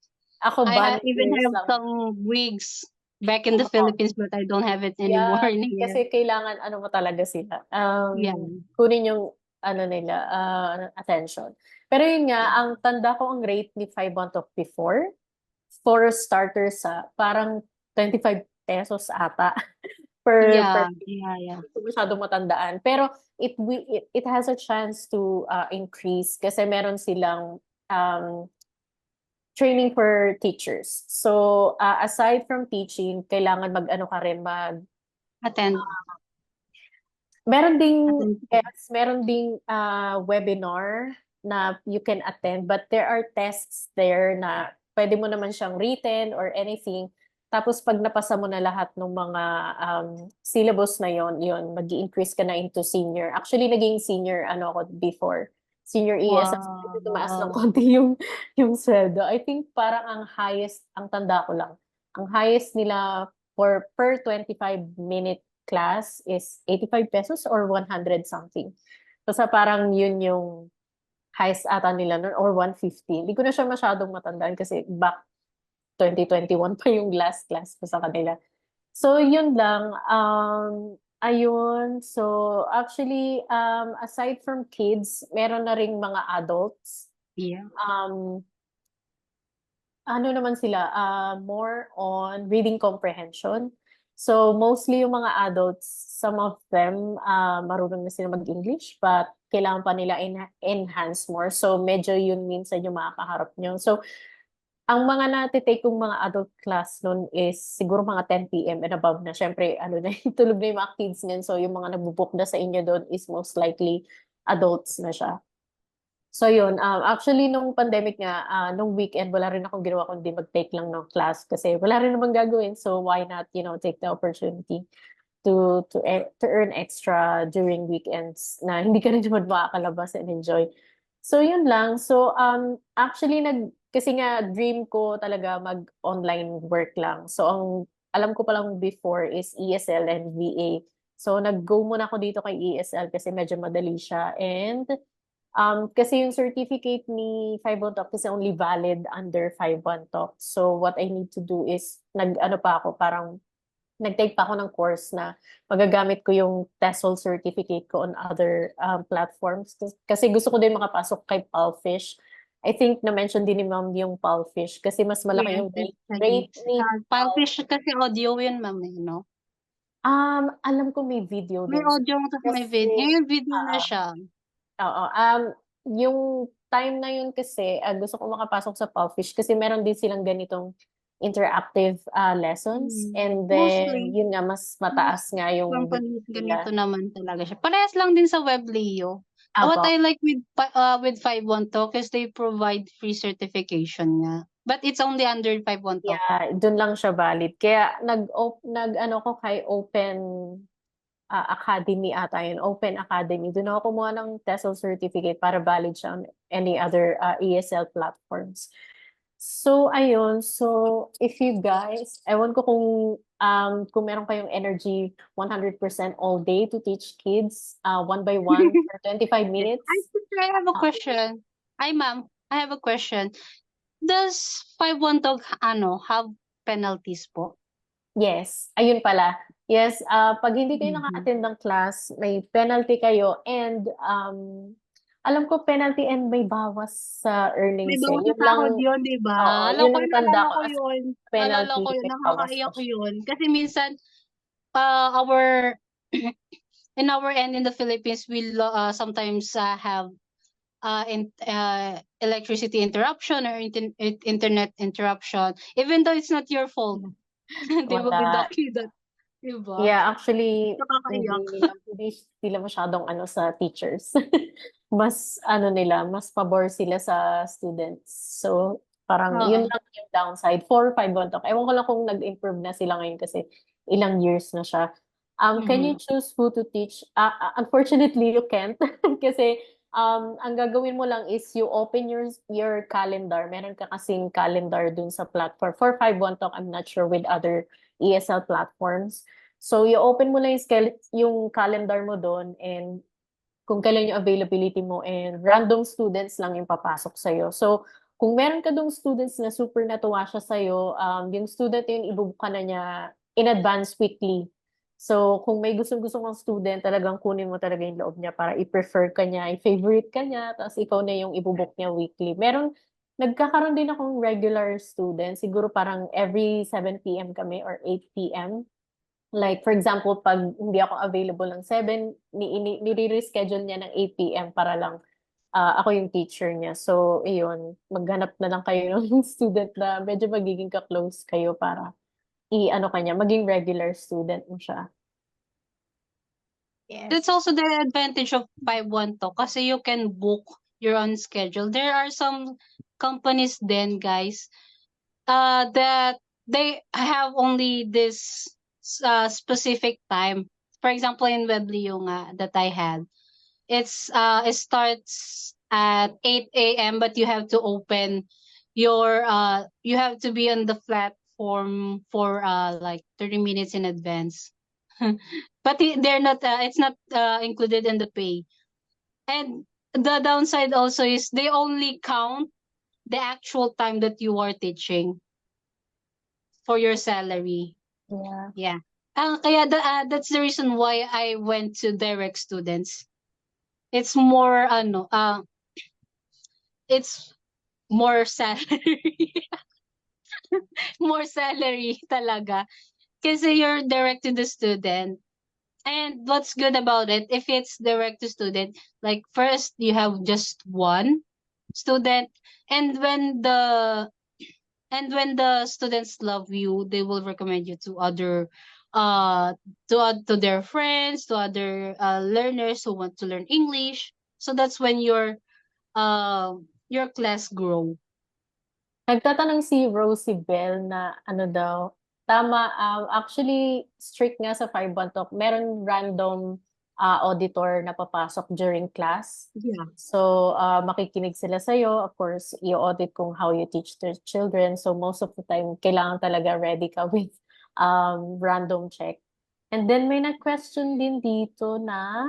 Ako, I bunny even ears have lang. some wigs back in the Oo. Philippines, but I don't have it anymore Yeah, in here. kasi kailangan ano mo talaga sila. Yeah. Kunin yung ano nila, attention. Pero yun nga, ang tanda ko ang rate ni 512 before, for starters parang 25 pesos ata per Yeah. Hindi ko masyadong matandaan. Pero it has a chance to increase kasi meron silang training for teachers. So, aside from teaching, kailangan mag-ano ka rin, Attend. meron ding, Attend. yes, meron ding webinar na you can attend, but there are tests there na pwede mo naman siyang written or anything. Tapos pag napasa mo na lahat ng mga syllabus na yun, mag-i-increase ka na into senior. Actually, naging senior ano ako before. Senior ESL, Wow. tumaas ng konti yung sweldo. I think parang ang highest, ang tanda ko lang, ang highest nila per 25-minute class is 85 pesos or 100 something. So parang yun yung highest ata nila nun, or 150. Hindi ko na siya masyadong matandaan kasi back 2021 pa yung last class ko sa kanila. So yun lang, ayun. So actually, aside from kids, meron na ring mga adults. Yeah. Ano naman sila, more on reading comprehension. So mostly yung mga adults, some of them marunong na sila mag-English, but kailangan pa nila enhance more. So medyo yun minsan yung makakaharap nyo. So ang mga natitake kong mga adult class nun is siguro mga 10 p.m. and above na. Syempre, ano na, tulog na yung mga kids niyan. So yung mga nagbubook na sa inyo doon is most likely adults na siya. So yun, actually nung pandemic nga, nung weekend, wala rin akong ginawa kundi mag-take lang ng class kasi wala rin namang gagawin. So why not, take the opportunity to earn extra during weekends na hindi ka rin naman makakalabas and enjoy. So yun lang. So actually kasi nga dream ko talaga mag-online work lang. So ang alam ko pa lang before is ESL and VA. So nag-go muna ako dito kay ESL kasi medyo madali siya. And kasi yung certificate ni 512 is only valid under 512. So what I need to do is nag-ano pa ako, parang nag-take pa ako ng course na magagamit ko yung TESOL certificate ko on other platforms. Kasi gusto ko din makapasok kay Palfish. I think na-mention din ni Ma'am yung Palfish kasi mas malaki yung rate ni Palfish kasi audio yun, ma'am, no? Alam ko may video May din. audio kasi may video. Ngayon video na siya. Oo. yung time na yun kasi, gusto ko makapasok sa Pulfish kasi meron din silang ganitong interactive lessons. And then, Mostly, yun nga, mas mataas nga yung companies grade ganito nila. naman talaga siya. Parehas lang din sa Webleo. What Apo. I like with 512 is they provide free certification nga. But it's only under 512. Yeah, dun lang siya valid. Kaya nag-ano ko kay Open Academy ata yun, Open Academy. Doon ako kumuha ng TESOL certificate para valid siya on any other ESL platforms. So, ayun. So, if you guys, ewan ko kung meron kayong energy 100% all day to teach kids one by one for 25 minutes. I have a question. Hi, ma'am. I have a question. Does 512 have penalties po? Yes, ayun pala. Yes, pag hindi kayo naka-attend ng class, may penalty kayo and alam ko penalty and may bawas sa May earnings eh. bawas sa Yun lang, sahod yun, di oo, ba? yun ang tanda Naalala ko ko as yun. Naalala penalty, ko yun. may bawas pa Nakakaiyak siya. yun. Kasi minsan, our in our end in the Philippines, we sometimes have electricity interruption or internet interruption, even though it's not your fault. They will Wala. deduct you that, di ba? Yeah, actually, Nakakaiyak. hindi sila masyadong sa teachers. Mas mas pabor sila sa students. So, parang yun Oo. lang yung downside for 512. Ewan ko lang kung nag-improve na sila ngayon kasi ilang years na siya. Can you choose who to teach? Unfortunately, you can't. Kasi ang gagawin mo lang is you open your calendar. Meron ka kasing calendar dun sa platform. For 512, I'm not sure with other ESL platforms. So, you open mo lang yung calendar mo doon and kung kailan yung availability mo and random students lang yung papasok sa'yo. So, kung meron ka dong students na super natuwa siya sa'yo, yung student yun, ibubook ka na niya in advance weekly. So, kung may gusto kang student, talagang kunin mo talaga yung loob niya para i-prefer ka niya, i-favorite ka niya, tapos ikaw na yung ibubook niya weekly. Nagkakaroon din akong regular student, siguro parang every 7 p.m. kami or 8 p.m. Like, for example, pag hindi ako available ng 7, nire-reschedule niya ng 8 p.m. para lang ako yung teacher niya. So, iyon, maghanap na lang kayo ng student na medyo magiging ka-close kayo para maging regular student mo siya. Yes. That's also the advantage of 512 kasi you can book your own schedule. There are some companies then, guys, that they have only this specific time. For example, in Webleo nga that I had, it starts at 8 a.m. but you have to open you have to be on the platform for like 30 minutes in advance. But they're not it's not included in the pay. And the downside also is they only count the actual time that you are teaching for your salary. Yeah. Yeah. Kaya that's the reason why I went to direct students. It's more it's more salary. More salary talaga. Kasi you're direct to the student. And what's good about it, if it's direct to student, like first you have just one student, and when the students love you, they will recommend you to other to their friends, to other learners who want to learn English. So that's when your class grow. Nagtatanong si Rosie Bell na daw, tama, actually, strict nga sa 512, meron random auditor na papasok during class. Yeah. So, makikinig sila sa'yo. Of course, i-audit kung how you teach their children. So, most of the time, kailangan talaga ready ka with random check. And then, may nag-question din dito na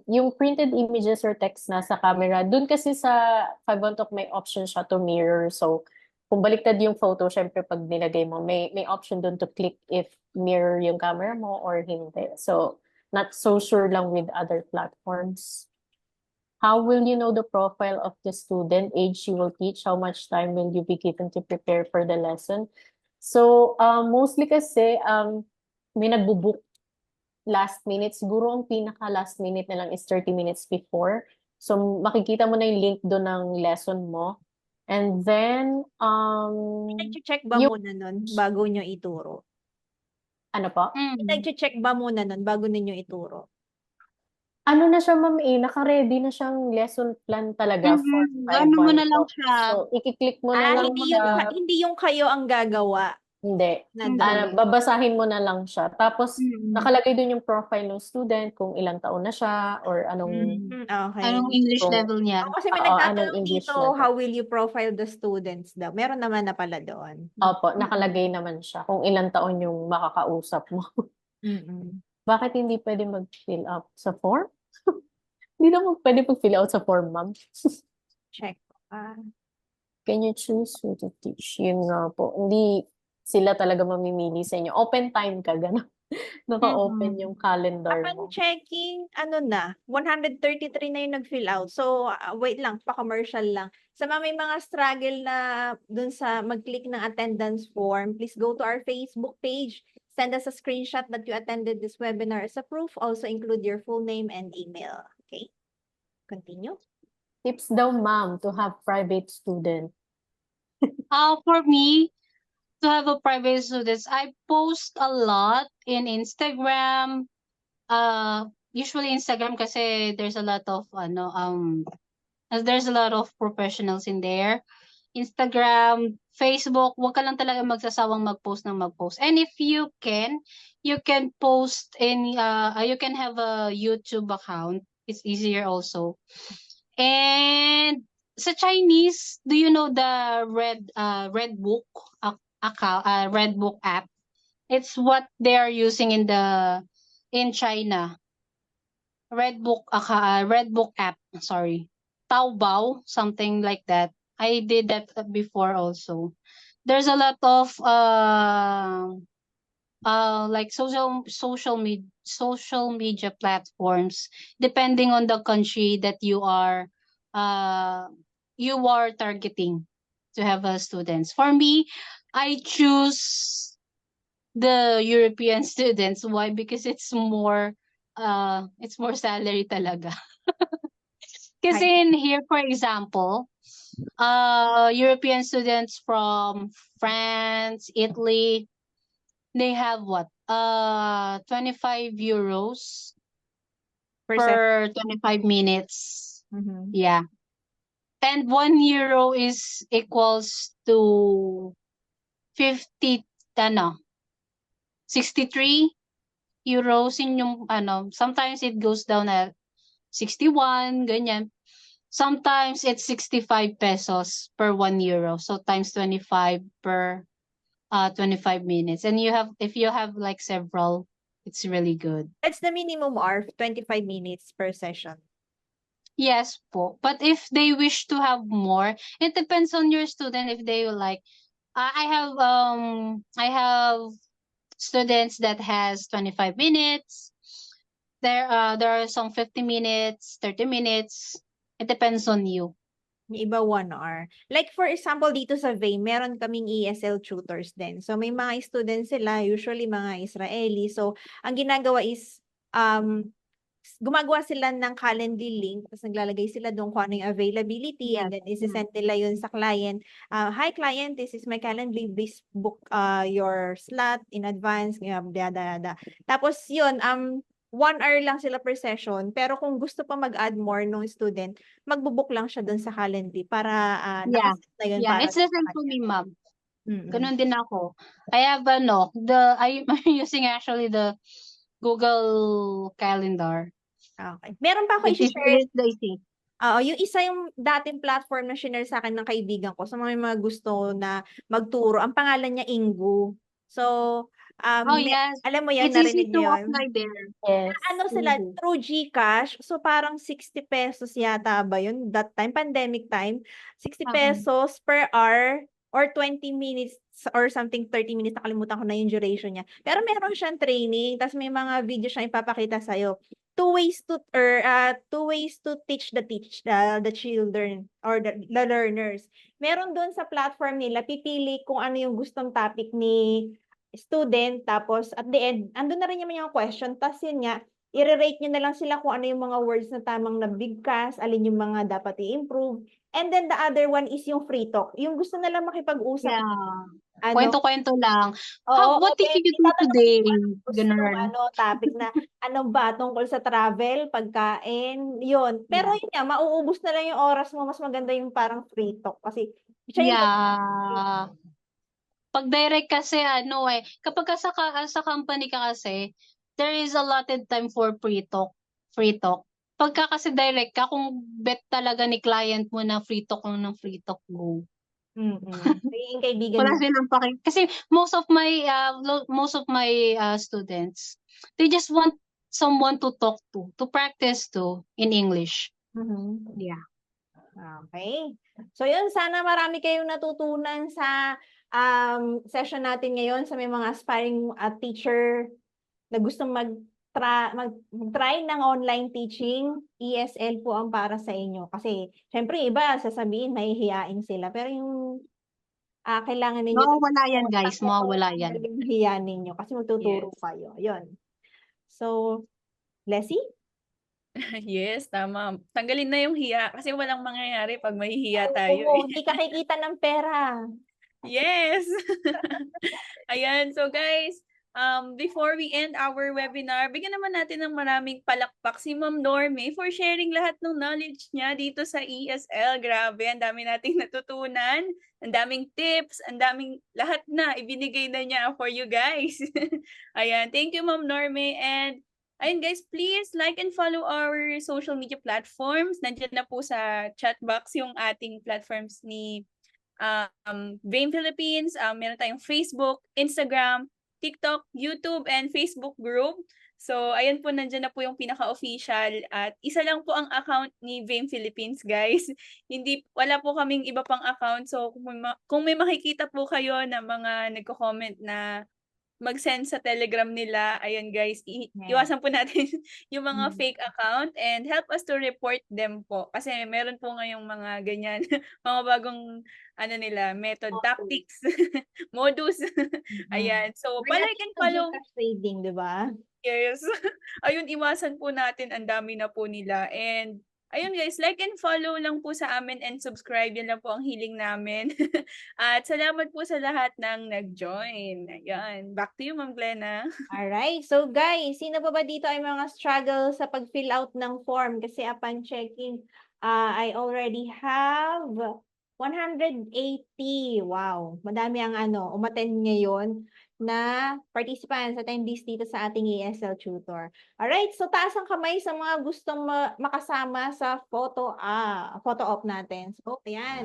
yung printed images or text na sa camera, dun kasi sa 512 may option siya to mirror. So, kung baliktad yung photo, syempre pag nilagay mo, may option dun to click if mirror yung camera mo or hindi. So, not so sure lang with other platforms. How will you know the profile of the student, age you will teach, how much time will you be given to prepare for the lesson? So, mostly kasi, may nagbo-book last minute. Siguro ang pinaka last minute na lang is 30 minutes before. So, makikita mo na yung link doon ng lesson mo. And then, Nag-check ba yung, muna nun bago nyo ituro? ano po? Nag-check ba muna nun bago ninyo ituro? Ano na siya, ma'am, naka-ready na siyang lesson plan talaga for Ano mo na lang 512. siya. So, i-click mo na lang siya. Hindi yung kayo ang gagawa Hindi. na Babasahin mo na lang siya. Tapos, Mm. nakalagay doon yung profile ng student, kung ilang taon na siya, or anong, Okay. Anong English Kung- level niya? Kasi may Oo, anong nagtatanong English dito, level. how will you profile the students daw? Meron naman na pala doon. Opo, nakalagay naman siya, kung ilang taon yung makakausap mo. Bakit hindi pwede mag-fill up sa form? Hindi naman pwede mag-fill out sa form, ma'am. Check. Can you choose who to teach? Yun nga po. Hindi sila talaga mamimili sa inyo. Open time ka, gano'n. Naka-open yung calendar mo. Upon checking, 133 na yung nag-fill out. So, wait lang, pa-commercial lang. Sa mga may mga struggle na dun sa mag-click ng attendance form, please go to our Facebook page. Send us a screenshot that you attended this webinar as a proof. Also include your full name and email. Okay? Continue. Tips daw, ma'am, to have private student. For me, to have a private students, I post a lot in Instagram. Usually Instagram kasi there's a lot of there's a lot of professionals in there. Instagram, Facebook, wag ka lang talaga magsasawang mag-post ng mag-post. And if you can post in you can have a YouTube account. It's easier also. And sa Chinese, do you know the Red Book account, Red Book app? It's what they are using in China. Red Book app, sorry. Taobao, something like that. I did that before also. There's a lot of like social media platforms depending on the country that you are targeting to have students. For me, I choose the European students. Why? Because it's more salary talaga. Kasi in here, for example, European students from France, Italy, they have what? 25 euros per 25 minutes. Yeah. And 1 euro is equals to 63 euros in yung sometimes it goes down at 61, ganyan. Sometimes it's 65 pesos per 1 euro. So times 25 per 25 minutes. And if you have like several, it's really good. That's the minimum or 25 minutes per session. Yes po. But if they wish to have more, it depends on your student if they will like. I have students that has 25 minutes. There are some 50 minutes, 30 minutes. It depends on you. Yung iba 1 hour. Like for example, dito sa VAY, meron kaming ESL tutors din. So may mga students sila, usually mga Israeli. So ang ginagawa is, gumagawa sila ng Calendly link, tapos naglalagay sila doon kung ano yung availability, and then isisend nila yun sa client. Hi client, this is my Calendly, please book your slot in advance. Tapos yun, 1 hour lang sila per session, pero kung gusto pa mag-add more nung student, magbo-book lang siya doon sa Calendly para nakaset na yun para It's different for me, ma'am. Mm-mm. Ganun din ako. I have I'm using actually the Google Calendar. Okay. Meron pa ako Which is i-share. easy. Yung isa yung dating platform na shinare sa akin ng kaibigan ko sa mga gusto na magturo. Ang pangalan niya Ingu. So, Yes. alam mo yan, It's easy narinig to niyo yun? apply there. Yes. Sila, through GCash, so parang 60 pesos yata ba yun? That time, pandemic time, 60 pesos per hour or 20 minutes or something, 30 minutes, nakalimutan ko na yung duration niya. Pero meron siyang training, tapos may mga video siyang ipapakita sa'yo. Two ways to teach the children or the learners. Meron doon sa platform nila, pipili kung ano yung gustong topic ni student, tapos at the end, andun na rin naman yung question, tapos yun nga, i-rate nyo na lang sila kung ano yung mga words na tamang nabigkas, alin yung mga dapat i-improve. And then the other one is yung free talk. Yung gusto na lang makipag-usap, Yeah. ano, Kwento-kwento lang. oo, What did open. you do Itatanong today? mo anong gustong Ganun. topic na ano ba tungkol sa travel, pagkain, yun. Pero yun nga, mauubos na lang yung oras mo. Mas maganda yung parang free talk kasi siya yung Yeah. Pag direct kasi kapag sa company ka kasi, there is allotted time for free talk. Free talk. Pagka kasi direct ka, kung bet talaga ni client mo na free talk lang ng free talk, go. yung kaibigan Wala mo. silang kasi most of my students, they just want someone to talk to practice to in English. Yeah. Okay. So yun, sana marami kayong natutunan sa session natin ngayon sa may mga aspiring teacher na gustong mag-try ng online teaching. ESL po ang para sa inyo. Kasi, syempre, iba, sasabihin, mahihiyain sila. Pero yung kailangan ninyo Mawawala yan, guys. Mawawala yan. yung hiya ninyo kasi magtuturo Yes. kayo. Yun. So, Leslie? Yes, tama. Tanggalin na yung hiya kasi walang mangyayari pag mahihiya tayo. Oo, hindi ka kikita ng pera. Yes. Ayan. So guys, before we end our webinar, bigyan naman natin ng maraming palakpak si Ma'am Normie for sharing lahat ng knowledge niya dito sa ESL. Grabe, ang dami nating natutunan, ang daming tips, ang daming lahat na ibinigay na niya for you guys. Ayan, thank you Ma'am Normie. And ayun guys, please like and follow our social media platforms. Nandiyan na po sa chat box yung ating platforms ni Brain Philippines. Meron tayong Facebook, Instagram, TikTok, YouTube, and Facebook group. So, ayun po, nandiyan na po yung pinaka-official at isa lang po ang account ni Brain Philippines, guys. Wala po kaming iba pang account. So, kung may makikita po kayo na mga nagko-comment na mag-send sa Telegram nila, ayun guys, iwasan po natin yung mga fake account and help us to report them po. Kasi meron po ngayong mga ganyan, mga bagong method, tactics, modus. Ayan. So, palike and follow. Gcash trading, di ba? Yes. Ayun, iwasan po natin. Ang dami na po nila. And ayun guys, like and follow lang po sa amin and subscribe. Yan lang po ang hiling namin. At salamat po sa lahat ng nag-join. Ayan. Back to you, Ma'am Glenna. Alright. So guys, sino pa ba dito ay mga struggle sa pag-fill out ng form? Kasi upon checking, I already have 180. Wow. Madami ang umattend ngayon na participants, attendees dito sa ating ESL tutor. Alright. So taas ang kamay sa mga gustong makasama sa photo op natin. So, ayan.